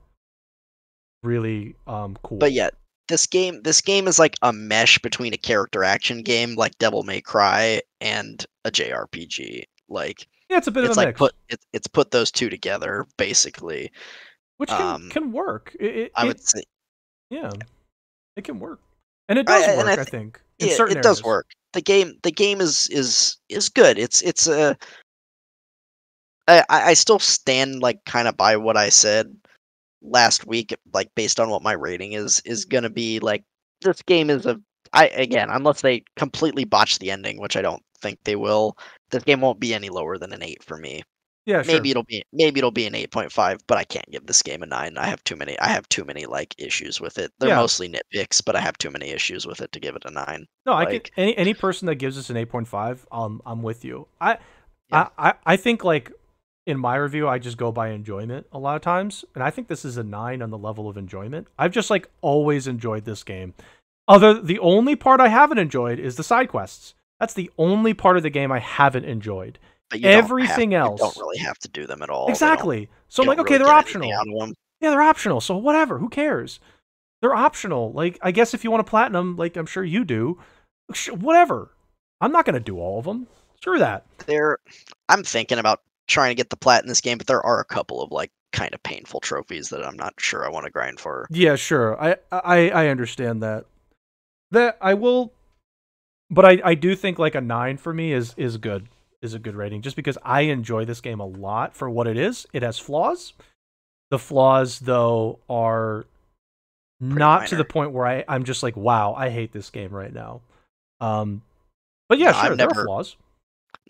really But cool. yeah, this game is like a mesh between a character action game like Devil May Cry and a JRPG. Like Yeah, it's a bit of a it's like mix, it's put those two together basically. which Um, can work. I would say, Yeah, it can work, and it does and I work. I think think in yeah, certain it does areas. work. The game is good. I still stand like kind of by what I said last week, like based on what my rating is gonna be. Like this game is a I again, unless they completely botch the ending, which I don't think they will, this game won't be any lower than an 8 for me. Yeah, sure. Maybe it'll be an 8.5, but I can't give this game a 9. I have too many like issues with it. They're Yeah. mostly nitpicks, but I have too many issues with it to give it a 9. No, I can Like, any person that gives us an 8.5, I'm with you. yeah. I think like in my review, I just go by enjoyment a lot of times, and I think this is a 9 on the level of enjoyment. I've just like always enjoyed this game. The only part I haven't enjoyed is the side quests. That's the only part of the game I haven't enjoyed. But Everything you don't else, really have to do them at all. exactly. So You I'm like, don't okay, really they're get anything optional. out of them. Yeah, they're optional. So whatever, who cares? They're optional. Like, I guess if you want to platinum, like I'm sure you do, whatever. I'm not gonna do all of them. Screw that. There, I'm thinking about trying to get the plat in this game, but there are a couple of like kind of painful trophies that I'm not sure I want to grind for. Yeah, sure. I understand that. That I will, but I do think like a 9 for me is good. Is a good rating just because I enjoy this game a lot for what it is. It has flaws. The flaws though are Pretty not to the minor. point where I'm just like, wow, I hate this game right now. But yeah, No, sure, there are flaws.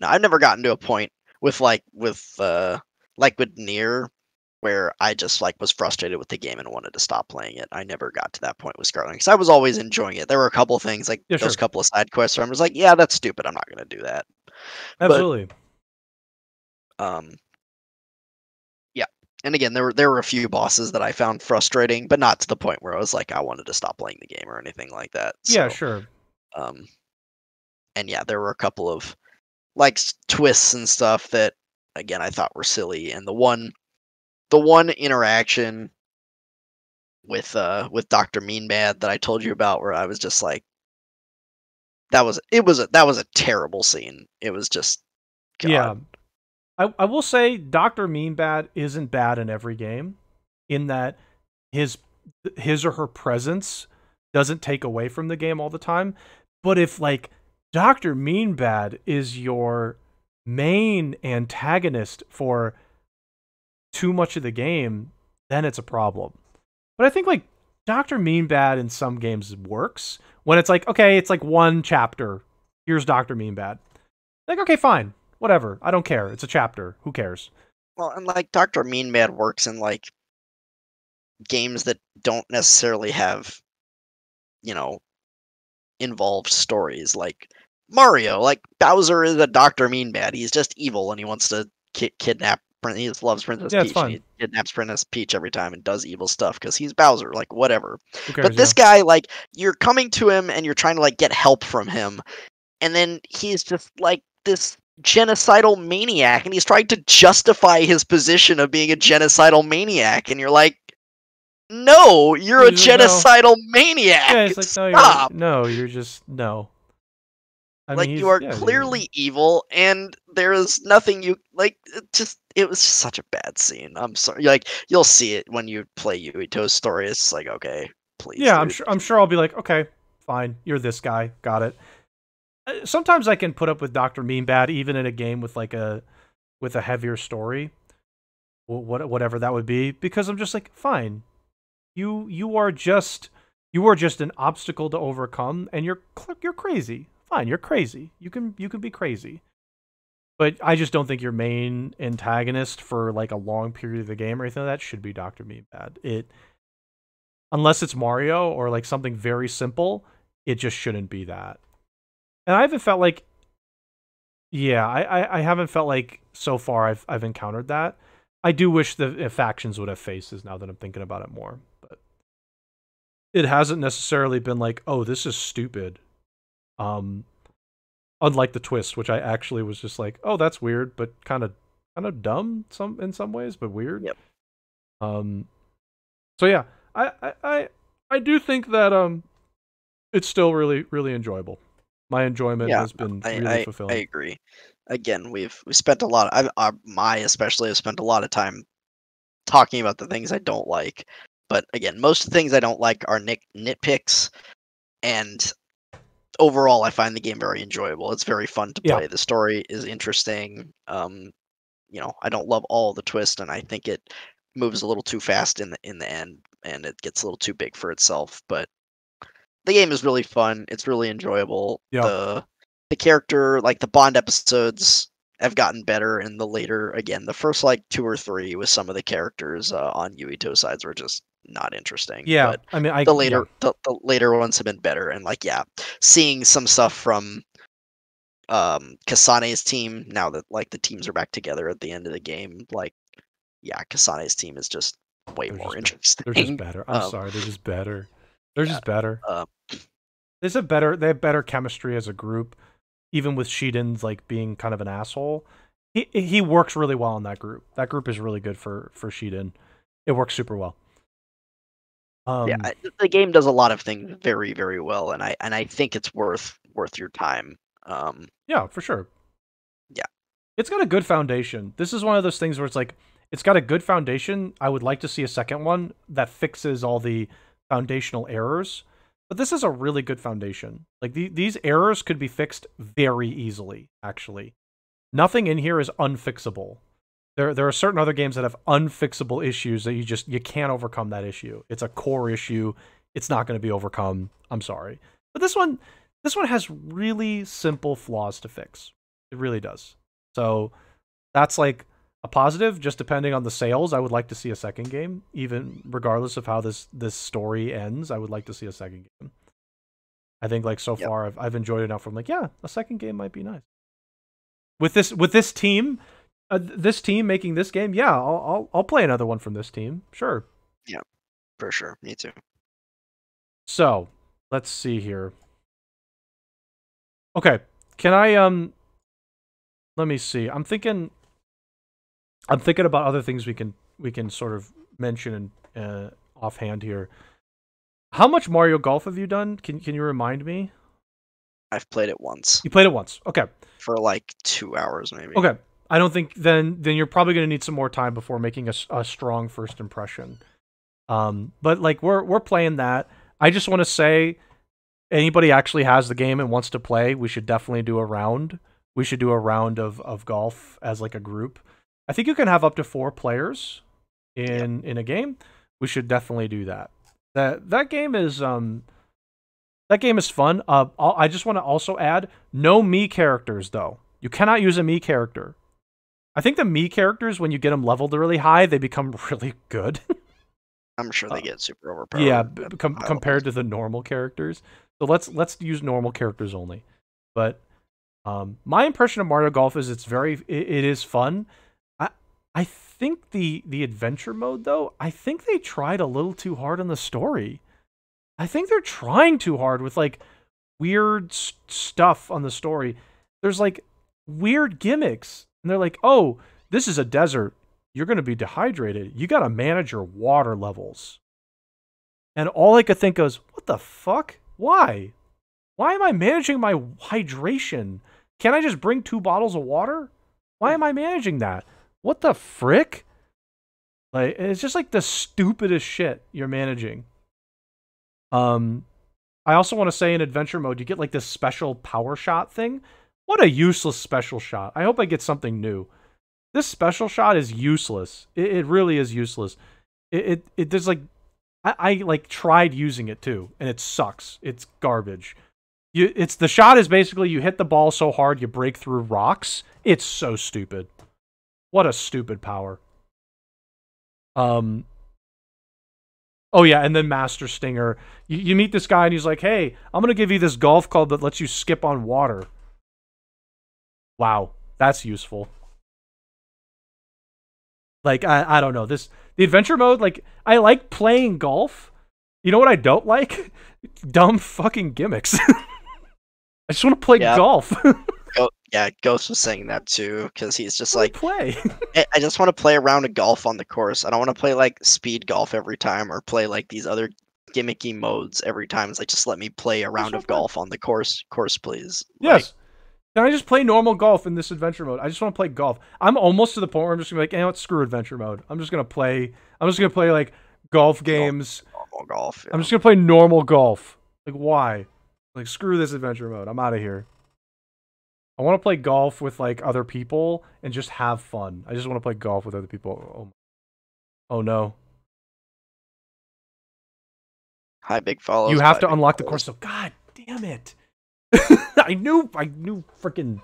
I've never gotten to a point with like with Nier where I just like was frustrated with the game and wanted to stop playing it. I never got to that point with Scarlet because I was always enjoying it. There were a couple of things like Yeah, those sure, couple of side quests where I was like, yeah, that's stupid. I'm not gonna do that. But absolutely. um, yeah. And again, there were a few bosses that I found frustrating, but not to the point where I was like I wanted to stop playing the game or anything like that. Yeah, So sure. um, and yeah, there were a couple of like twists and stuff that again I thought were silly. And the one interaction with Dr. Meanbad that I told you about where I was just like that was a terrible scene. It was just Yeah, God. I will say Doctor Meanbad isn't bad in every game, in that his his or her presence doesn't take away from the game all the time. But if like Doctor Meanbad is your main antagonist for too much of the game, then it's a problem. But I think like Doctor Meanbad in some games works when it's like, okay, it's like one chapter. Here's Doctor Meanbad. Like, okay, fine, whatever. I don't care. It's a chapter. Who cares? Well, and like Dr. Meanbad works in like games that don't necessarily have, you know, involved stories like Mario. Like Bowser is a Dr. Meanbad. He's just evil and he wants to kidnap. He just loves Princess Yeah, it's Peach and fine. he kidnaps Princess Peach every time and does evil stuff because he's Bowser. Like whatever. Who But cares? this Yeah. guy, like, you're coming to him and you're trying to like get help from him, and then he's just like this genocidal maniac, and he's trying to justify his position of being a genocidal maniac, and you're like, no, you're a He's like, no. genocidal Yeah, maniac. it's like, Stop. you're just no. I mean, Like you are he's clearly evil, and there is nothing you like. It was just such a bad scene. I'm sorry. Like you'll see it when you play Yuito's story. It's like, okay, please, yeah. dude. I'm sure I'll be like, okay, fine. You're this guy. Got it. Sometimes I can put up with Doctor Meanbad even in a game with like a heavier story, whatever that would be, because I'm just like, fine. You are just an obstacle to overcome, and you're crazy. Fine, you're crazy. You can be crazy. But I just don't think your main antagonist for like a long period of the game or anything like that should be Doctor Meatbad. Unless it's Mario or like something very simple, it just shouldn't be that. And I haven't felt like, yeah, I haven't felt like so far I've encountered that. I do wish the factions would have faces now that I'm thinking about it more, but it hasn't necessarily been like, oh, this is stupid. Unlike the twist, which I actually was just like, oh, that's weird, but kind of dumb in some ways, but weird. Yep. Um, so yeah, I do think that it's still really really enjoyable. My enjoyment Yeah, has been I really I, I fulfilling. agree. Again, we spent a lot. My especially have spent a lot of time talking about the things I don't like. But again, most of the things I don't like are nitpicks, and overall, I find the game very enjoyable. It's very fun to Yeah, play. The story is interesting. I don't love all the twists, and I think it moves a little too fast in the end, and it gets a little too big for itself. But the game is really fun. It's really enjoyable. yeah, The character, like the Bond episodes, have gotten better in the later. Again, the first like two or three with some of the characters on Yuito sides were just not interesting. yeah. But I mean, yeah, the later ones have been better. And like yeah, seeing some stuff from Kasane's team now that like the teams are back together at the end of the game, like yeah, Kasane's team is just way more they're just interesting. better. I'm sorry, they're just better. They're Yeah. just better. Um, They have better chemistry as a group, even with Shiden's like being kind of an asshole. He works really well in that group. That group is really good for Shiden. It works super well. Yeah, Um, the game does a lot of things very, very well, and I think it's worth your time. yeah, for sure. Yeah, It's got a good foundation. This is one of those things where it's like it's got a good foundation. I would like to see a second one that fixes all the foundational errors. But this is a really good foundation. Like these errors could be fixed very easily, actually. Nothing in here is unfixable. There are certain other games that have unfixable issues that you can't overcome that issue. It's a core issue. It's not going to be overcome. I'm sorry. But this one has really simple flaws to fix. It really does. So that's like a positive. Just depending on the sales, I would like to see a second game, even regardless of how this story ends. I would like to see a second game. I think like so yep, far I've enjoyed it enough. I'm like, yeah, a second game might be nice. With this team, this team making this game, yeah, I'll play another one from this team, sure. yeah, for sure. Me too. So let's see here. Okay, can I let me see. I'm thinking about other things we can sort of mention offhand here. How much Mario Golf have you done? Can you remind me? I've played it once You played it once. Okay. for like 2 hours, maybe. Okay. I don't think then you're probably going to need some more time before making a strong first impression. But like we're playing that. I just want to say anybody actually has the game and wants to play, we should definitely do a round. We should do a round of golf as like a group. I think you can have up to 4 players Yep. in a game. We should definitely do that. That game is that game is fun. I just want to also add no me characters though. You cannot use a me character. I think the me characters, when you get them leveled really high, they become really good. I'm sure they Uh, get super yeah, overpowered at high compared levels. to the normal characters. So let's use normal characters only. But my impression of Mario Golf is it is fun. I I think the adventure mode though, I think they tried a little too hard on the story. I think they're trying too hard with like weird stuff on the story. There's like weird gimmicks, and they're like, "Oh, this is a desert. You're going to be dehydrated. You got to manage your water levels." And all I could think was, "What the fuck? Why? Why am I managing my hydration? Can't I just bring 2 bottles of water? Why am I managing that? What the frick?" Like it's just like the stupidest shit you're managing. Um I also want to say in adventure mode, you get like this special power shot thing. What a useless special shot. I hope I get something new. This special shot is useless. It really is useless. There's like, I like tried using it too, and it sucks. It's garbage. It's the shot is basically you hit the ball so hard you break through rocks. It's so stupid. What a stupid power. Um, Oh yeah, and then Master Stinger. You meet this guy and he's like, "Hey, I'm gonna give you this golf club that lets you skip on water." Wow, that's useful. Like I don't know the adventure mode. Like I like playing golf. You know what I don't like? Dumb fucking gimmicks. I just want to play Yeah, golf. yeah. Ghost was saying that too, because he's just Let me like, play. I just want to play a round of golf on the course. I don't want to play like speed golf every time or play like these other gimmicky modes every time. It's like just let me play a I just round want of to play. golf on the course, please. Like, Yes. Can I just play normal golf in this adventure mode? I just want to play golf. I'm almost to the point where I'm just gonna be like, you know what, screw adventure mode. I'm just gonna play. I'm just gonna play like golf games. normal golf. I'm Yeah. just gonna play normal golf. Like why? Like screw this adventure mode. I'm out of here. I want to play golf with like other people and just have fun. I just want to play golf with other people. Oh no. Hi, big You follows. have Bye, to big unlock the follows. course. So god damn it. I knew freaking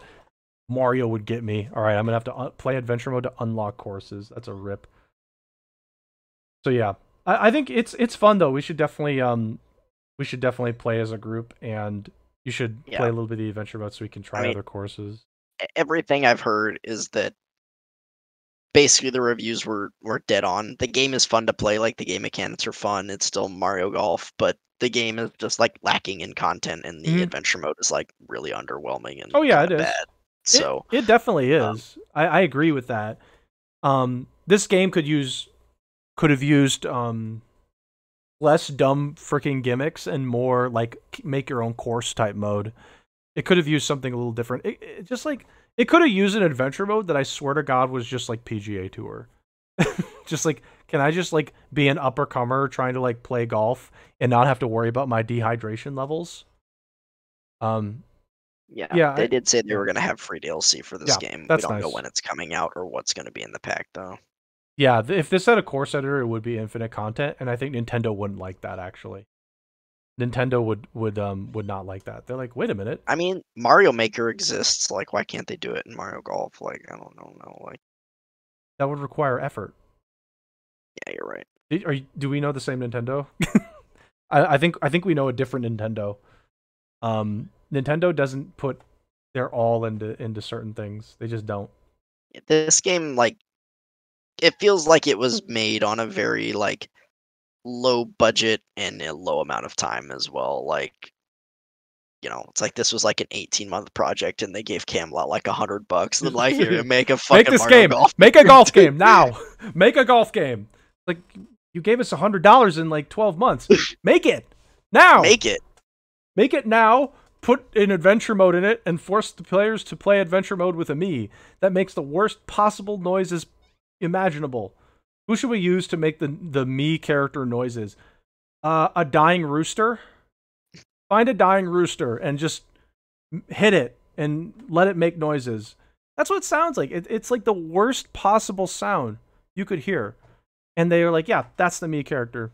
Mario would get me. All right, I'm gonna have to play adventure mode to unlock courses. That's a rip. So yeah, I think it's fun though. We should definitely play as a group, and you should Yeah. play a little bit of the adventure mode so we can I try mean, other courses. everything I've heard is that basically the reviews were dead on. The game is fun to play, like the game mechanics are fun. It's still Mario Golf, but the game is just like lacking in content, and the Hmm. adventure mode is like really underwhelming and Oh yeah, kind it of is. bad. So, It definitely um, is. I agree with that. This game could have used less dumb freaking gimmicks and more like make your own course type mode. It could have used something a little different. It just like it could have used an adventure mode that I swear to God was just like PGA Tour. Just like, can I just like be an upper comer trying to like play golf and not have to worry about my dehydration levels? Um, yeah, yeah, they did say they yeah, were gonna have free DLC for this yeah. game. We That's don't know nice. when it's coming out or what's gonna be in the pack though. Yeah, if this had a course editor, it would be infinite content, and I think Nintendo wouldn't like that actually. Nintendo would not like that. They're like, wait a minute, I mean, Mario Maker exists. Like, why can't they do it in Mario Golf? Like, I don't know. Like, that would require effort. yeah, you're right. Do we know the same Nintendo? I think we know a different Nintendo. Nintendo doesn't put their all into certain things. They just don't. This game, like, it feels like it was made on a very like low budget and a low amount of time as well. Like, it's like this was like an 18-month project, and they gave Camelot like $100. And like, here, make a Make fucking this Mario game. Golf. Make a golf game now. Make a golf game. Like you gave us $100 in like 12 months. Make it now. Make it. Make it now. Put an adventure mode in it and force the players to play adventure mode with a me that makes the worst possible noises imaginable. Who should we use to make the me character noises? A dying rooster. Find a dying rooster and just hit it and let it make noises. That's what it sounds like. It's like the worst possible sound you could hear. And they are like, yeah, that's the me character.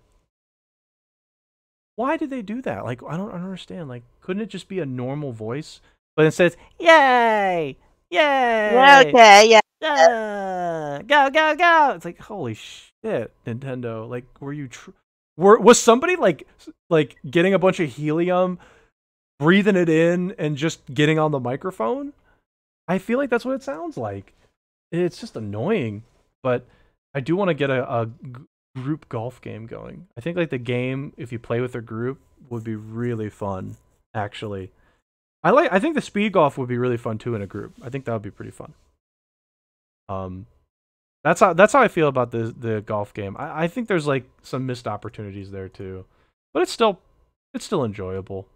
Why did they do that? Like, I don't understand. Like, couldn't it just be a normal voice? But instead it's, yay! Yay! Okay, yeah. Go, go, go! It's like, holy shit, Nintendo. Like, were you... was somebody, like getting a bunch of helium, breathing it in, and just getting on the microphone? I feel like that's what it sounds like. It's just annoying. But I do want to get a group golf game going. I think like the game, if you play with a group, would be really fun. Actually, I think the speed golf would be really fun too in a group. I think that would be pretty fun. That's how I feel about the golf game. I think there's like some missed opportunities there too, but it's still enjoyable.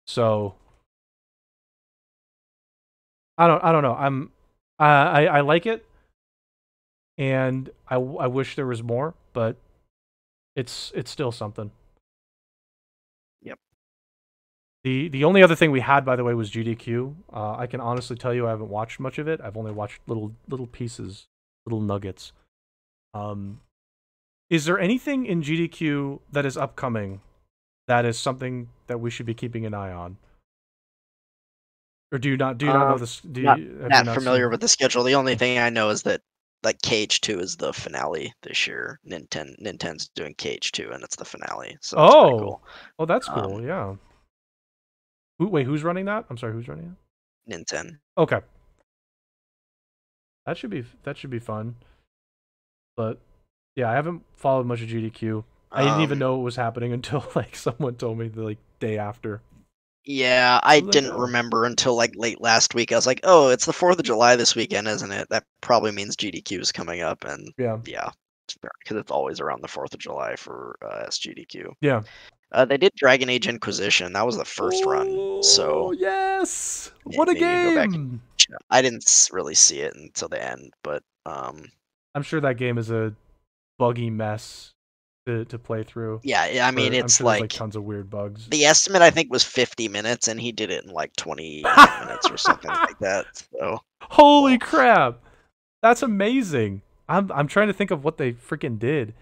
So I don't know. I like it, and I wish there was more, but it's still something. Yep. The only other thing we had, by the way, was GDQ. I can honestly tell you I haven't watched much of it. I've only watched little pieces, little nuggets. Is there anything in GDQ that is upcoming that is something that we should be keeping an eye on? Or do you not know this? Not Have you familiar seen? with the schedule. The only thing I know is that like Cage 2 is the finale this year. Nintendo's doing Cage 2, and it's the finale, so that's pretty Oh, cool. oh, that's cool. Yeah. Wait, who's running that? I'm sorry, who's running it? Nintendo. Okay, that should be fun. But yeah, I haven't followed much of GDQ. I didn't even know it was happening until like someone told me like day after. Yeah, I was like, didn't oh. remember until like late last week. I was like, oh, it's the 4th of July this weekend, isn't it? That probably means GDQ is coming up, and Yeah. yeah, because it's always around the 4th of July for SGDQ. Yeah. They did Dragon Age Inquisition. That was the first run, Oh, so yes! What a maybe you can go back and game! I didn't really see it until the end, but I'm sure that game is a buggy mess to play through. yeah, I mean, I'm it's sure there's like like tons of weird bugs. the estimate I think was 50 minutes, and he did it in like 28 minutes or something like that. So, Holy well, crap! That's amazing. I'm trying to think of what they freaking did.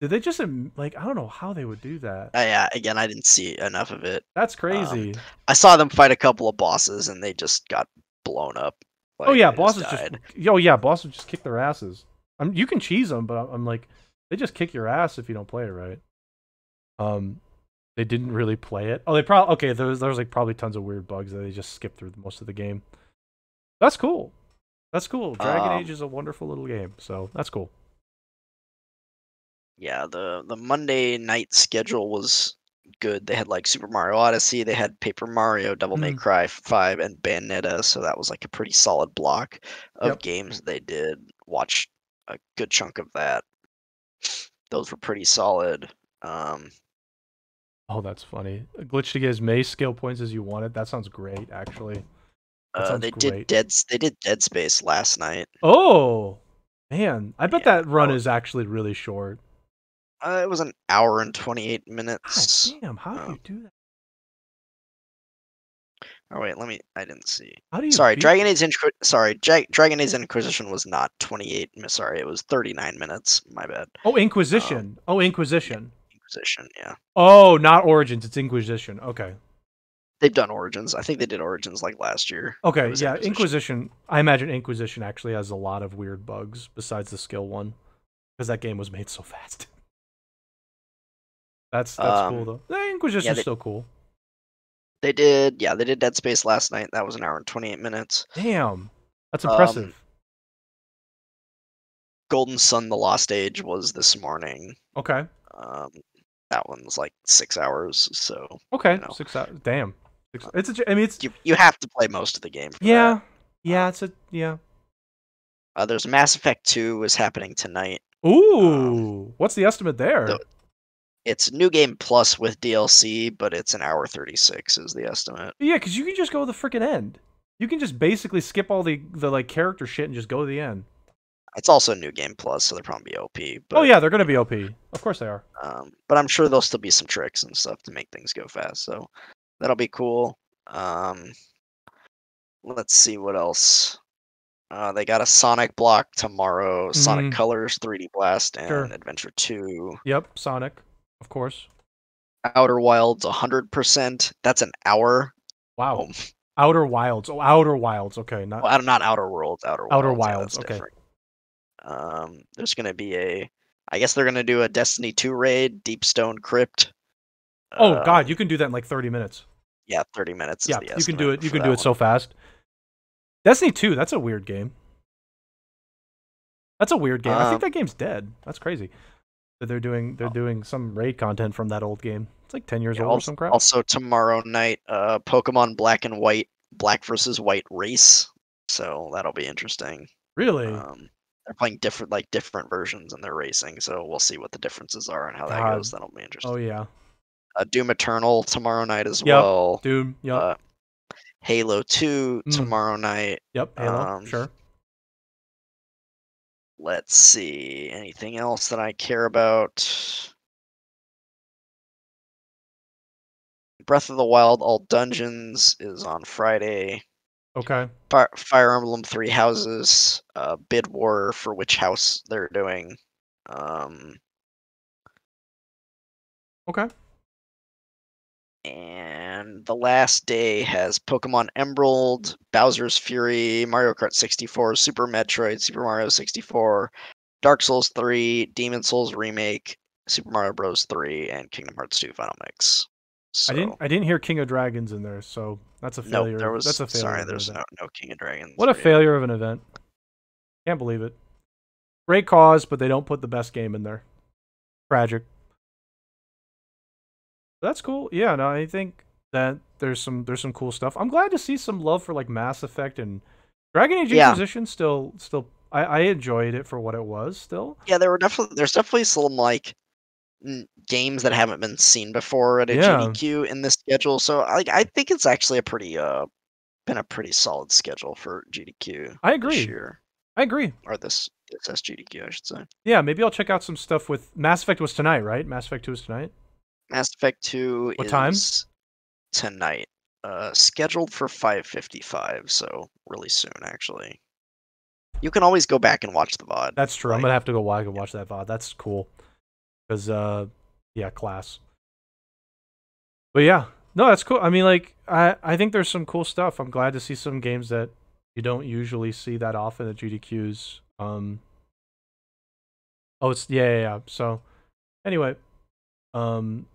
Did they just like I don't know how they would do that. yeah, again, I didn't see enough of it. That's Um, crazy. I saw them fight a couple of bosses, and they just got blown up. Oh Like yeah, they just bosses just died. bosses just kick their asses. You can cheese them, but I'm like they just kick your ass if you don't play it right. They didn't really play it. Oh, they probably okay. There's like probably tons of weird bugs that they just skipped through most of the game. That's cool. That's cool. Dragon Age is a wonderful little game, so that's cool. Yeah, the Monday night schedule was good. They had like Super Mario Odyssey, they had Paper Mario, Devil May Mm, Cry 5, and Bayonetta, so that was like a pretty solid block of yep. games they did. Watched a good chunk of that. Those were pretty solid. Um, Oh, that's funny. A glitch to get as many skill points as you wanted. That sounds great, actually. That sounds great. they did Dead Space last night. Oh, man. I bet Yeah, that run is actually really short. it was an hour and 28 God minutes. damn, how do you do that? Oh wait, let me. I didn't see. How do you Sorry, beat Dragon Age Inquisition was not 28. Sorry, it was 39 minutes. My bad. Oh, Um, Inquisition. Oh, yeah, Inquisition. Inquisition. Yeah, Oh, not Origins. It's Inquisition. Okay. they've done Origins. I think they did Origins like last year. It Okay, was yeah, Inquisition. Inquisition. I imagine Inquisition actually has a lot of weird bugs besides the skill one, because that game was made so fast. That's cool Um, though. yeah, Inquisition's still cool. they did. Yeah, they did Dead Space last night. That was an hour and 28 minutes. Damn, that's Um, impressive. Golden Sun: The Lost Age was this morning. Okay, Um, that one was like 6 hours. So you okay, know, 6 hours. Damn, it's a. I mean, it's you have to play most of the game for that. yeah, yeah. It's a yeah. There's Mass Effect 2 is happening tonight. Ooh, what's the estimate there? The, it's New Game Plus with DLC, but it's an hour 36 is the estimate. Yeah, because you can just go to the freaking end. You can just basically skip all the like character shit and just go to the end. It's also New Game Plus, so they're probably OP. But, Oh yeah, they're gonna be OP. Of course they are. but I'm sure there'll still be some tricks and stuff to make things go fast. So that'll be cool. Let's see what else. They got a Sonic block tomorrow. Sonic Mm-hmm. Colors, 3D Blast, Sure. and Adventure 2. Yep, Sonic, of course. Outer Wilds, 100%. That's an hour. Wow. Oh, Outer Wilds. Oh, Outer Wilds. Okay, not well, not Outer Worlds. Outer Yeah, Wilds. that's Okay. different. There's gonna be I guess they're gonna do a Destiny 2 raid, Deep Stone Crypt. Oh God, you can do that in like 30 minutes. Yeah, 30 minutes is Yeah, the you can do estimate it. You for can that do it one. so fast. Destiny 2. That's a weird game. That's a weird game. I think that game's dead. That's crazy. That they're doing some raid content from that old game. It's like 10 years old or some crap. Also tomorrow night, Pokemon Black and White, Black versus White race. So that'll be interesting. Really? They're playing different versions and they're racing, so we'll see what the differences are and how that God. goes. That'll be Oh interesting. yeah. Doom Eternal tomorrow night as Yep. well. Doom. Yep. Halo 2 tomorrow night. Yep. Halo. Sure. Let's see. Anything else that I care about? Breath of the Wild All Dungeons is on Friday. Okay. Fire Emblem Three Houses, Bid War for which house they're doing. Okay. And the last day has Pokemon Emerald, Bowser's Fury, Mario Kart 64, Super Metroid, Super Mario 64, Dark Souls 3, Demon Souls Remake, Super Mario Bros. 3, and Kingdom Hearts 2 Final Mix. So I didn't hear King of Dragons in there, so that's a nope, failure. That's a failure. sorry, Of an there's event. no King of Dragons. What a failure of an event. Can't believe it. Great cause, but they don't put the best game in there. Tragic. That's cool. Yeah, no, I think that there's some cool stuff. I'm glad to see some love for like Mass Effect and Dragon Age Yeah, Inquisition. Still, I enjoyed it for what it was. Still, yeah, there's definitely some like games that haven't been seen before at a yeah, GDQ in this schedule. So I think it's actually a pretty been a pretty solid schedule for GDQ I this agree. year, I agree. or this SGDQ, I should say. Yeah, maybe I'll check out some stuff with Mass Effect was tonight, right? Mass Effect 2 is tonight. Mass Effect 2 What time? is tonight, scheduled for 5:55, so really soon actually. You can always go back and watch the VOD. That's true. I'm Like, gonna have to go watch that VOD. That's cool. Cause yeah, class. But yeah, no, that's cool. I mean, like, I think there's some cool stuff. I'm glad to see some games that you don't usually see that often at GDQs. Oh, it's yeah. So anyway, um,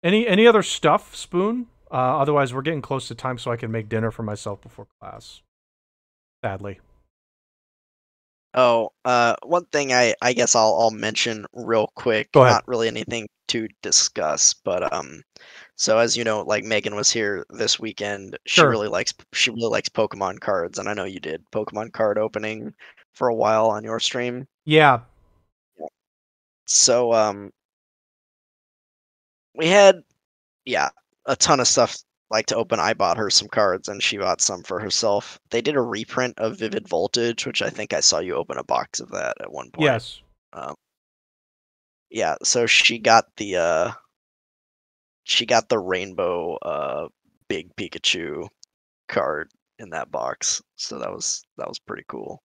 any other stuff, Spoon? Otherwise, we're getting close to time, so I can make dinner for myself before class. Sadly, oh, one thing I guess I'll mention real quick, go ahead. not really anything to discuss, but so as you know, like Megan was here this weekend. Sure. She really likes Pokemon cards, and I know you did Pokemon card opening for a while on your stream. Yeah. Yeah. So we had, yeah, a ton of stuff like to open. I bought her some cards and she bought some for herself. They did a reprint of Vivid Voltage, which I think I saw you open a box of that at one point. Yes. Um, yeah, so she got the rainbow big Pikachu card in that box. So that was pretty cool.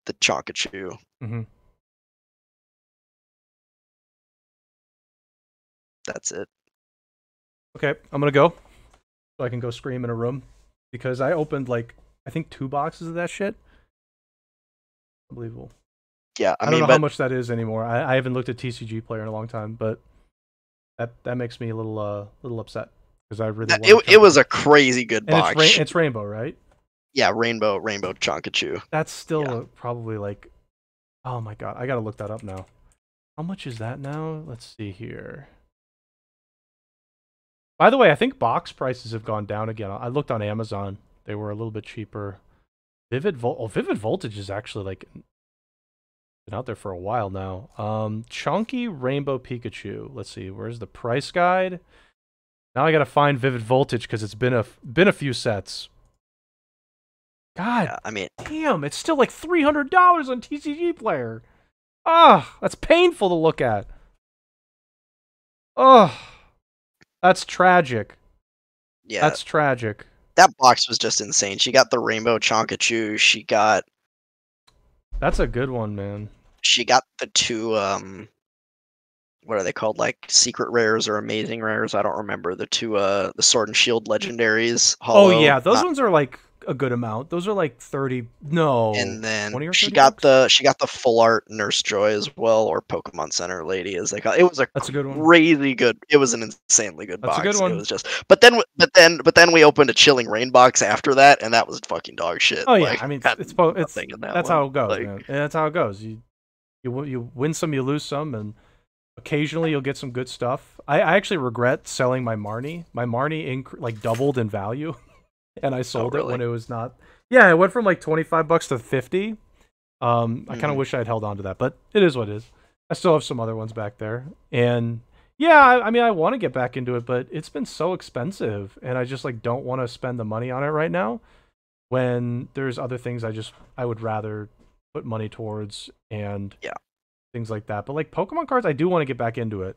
The Chonkachu. Hmm. That's it. Okay, I'm gonna go so I can go scream in a room because I opened like I think 2 boxes of that shit. Unbelievable. Yeah, I I don't mean, know how but much that is anymore. I haven't looked at TCG Player in a long time, but that makes me a little upset because I really wanted it was Chonkachu. a crazy good And box. it's rainbow, right? Yeah, rainbow Chonkachu. That's Yeah. still probably like, oh my god, I gotta look that up now. How much is that now? Let's see here. By the way, I think box prices have gone down again. I looked on Amazon; they were a little bit cheaper. Vivid Voltage is actually like been out there for a while now. Chunky Rainbow Pikachu. Let's see, where's the price guide? Now I gotta find Vivid Voltage because it's been a few sets. God Yeah, I mean, damn, it's still like $300 on TCG Player. Ah, that's painful to look at. Oh, that's tragic. yeah, That's tragic. that box was just insane. She got the rainbow Chonkachu. That's a good one, man. She got the two what are they called? Like secret rares or amazing rares? I don't remember. The two the Sword and Shield legendaries, Oh hollow, yeah, those not ones are like a good amount. Those are like 30, no, and then 20 or she 30 got bucks. the full art Nurse Joy as well, or Pokemon Center lady as they call it. It was a That's a good one. crazy good. It was an insanely good That's a good box. It one. was just, but then we opened a Chilling Rain box after that, and that was fucking dog shit. Oh yeah, Like I mean had it's nothing in that that's one. how it goes, Like man. And that's how it goes. You win some, you lose some, and occasionally you'll get some good stuff. I actually regret selling my Marnie. My Marnie like doubled in value, and I oh sold it when really? it was not. Yeah, it went from like 25 bucks to 50. I kind of Hmm. wish I'd held on to that, but it is what it is. I still have some other ones back there, and yeah, I mean I want to get back into it, but it's been so expensive, and I just like don't want to spend the money on it right now. When there's other things I would rather put money towards and Yeah. things like that. But like Pokemon cards, I do want to get back into it.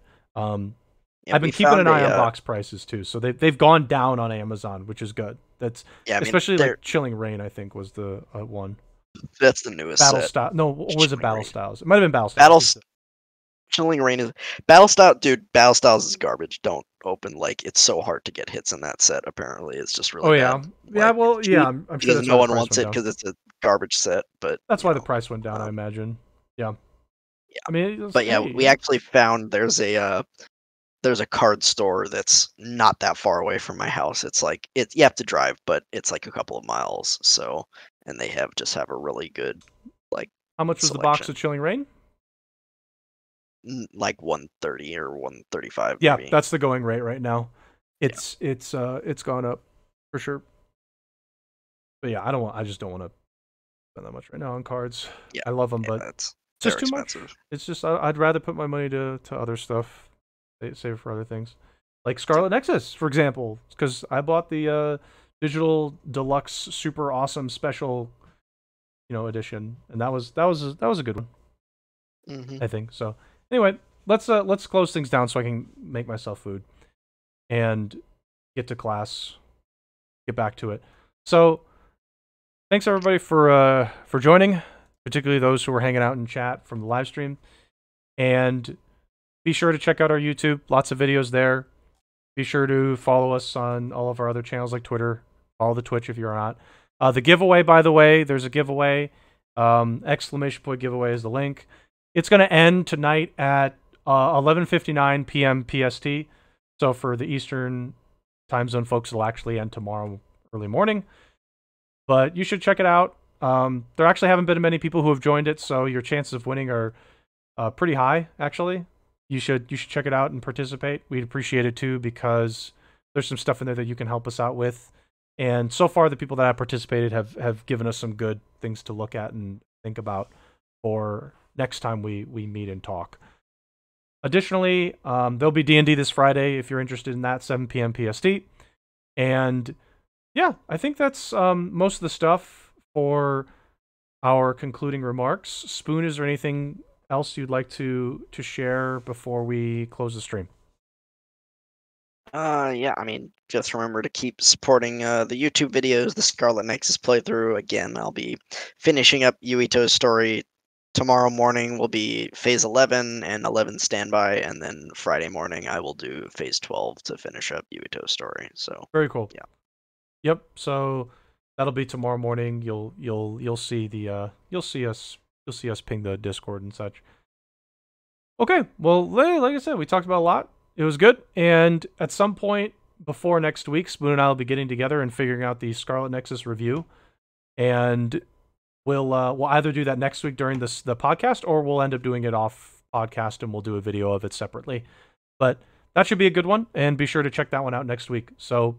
Yeah, I've we been keeping an found eye a on box prices too, so they've gone down on Amazon, which is good. That's yeah, I mean especially there like Chilling Rain. I think was the one. that's the newest Battle set. style. No, what was it? Chilling Battle Rain. styles. It might have been Battle styles. Battles Chilling Rain is Battle Style, dude. Battle Styles is garbage. Don't open, like, it's so hard to get hits in that set. Apparently, it's just really Oh yeah, bad. yeah. Like it's Well, yeah. cheap I'm sure because that's why no the one price wants went it down. because it's a garbage set. But That's why the price went down. I um, imagine. Yeah. I yeah. mean, But yeah, hey, we actually found there's a card store that's not that far away from my house. It's like you have to drive, but it's like a couple of miles. So and they have a really good like how much was the box selection. of Chilling Rain? like 130 or 135 Yeah, maybe. that's the going rate right now. Yeah. It's gone up for sure. But yeah, I just don't want to spend that much right now on cards. Yeah. I love them, Yeah, but that's it's just very too much. expensive. It's just I'd rather put my money to other stuff, save for other things, like Yep. Scarlet Nexus, for example, because I bought the digital deluxe super awesome special, edition, and that was a good one, Hmm. I think. So anyway, let's close things down so I can make myself food and get to class, get back to it. So thanks everybody for joining, particularly those who were hanging out in chat from the live stream. And be sure to check out our YouTube. Lots of videos there. Be sure to follow us on all of our other channels like Twitter. Follow the Twitch if you're not. The giveaway, by the way, there's a giveaway. Exclamation point giveaway is the link. It's going to end tonight at 11:59 p.m. PST. So for the Eastern time zone folks, it'll actually end tomorrow early morning. But you should check it out. There actually haven't been many people who have joined it, so your chances of winning are pretty high, actually. You should check it out and participate. We'd appreciate it too, because there's some stuff in there that you can help us out with. And so far, the people that have participated have given us some good things to look at and think about for next time we meet and talk. Additionally, there'll be D&D this Friday if you're interested in that, 7 p.m. PST. And yeah, I think that's most of the stuff for our concluding remarks. Spoon, is there anything else you'd like to share before we close the stream? Yeah, I mean, just remember to keep supporting the YouTube videos, the Scarlet Nexus playthrough. Again, I'll be finishing up Yuito's story tomorrow morning. Will be Phase 11 and 11 standby, and then Friday morning I will do Phase 12 to finish up Yuito's story. So, Very cool. yeah. Yep. So that'll be tomorrow morning. You'll see the you'll see us ping the Discord and such. Okay. Well, like I said, we talked about a lot. It was good. And at some point before next week, Spoon and I will be getting together and figuring out the Scarlet Nexus review. And we'll either do that next week during the podcast, or we'll end up doing it off podcast and we'll do a video of it separately. But that should be a good one, and be sure to check that one out next week. So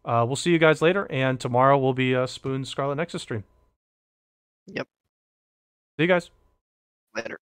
we'll see you guys later, and tomorrow will be a Spoon's Scarlet Nexus stream. Yep. See you guys. Later.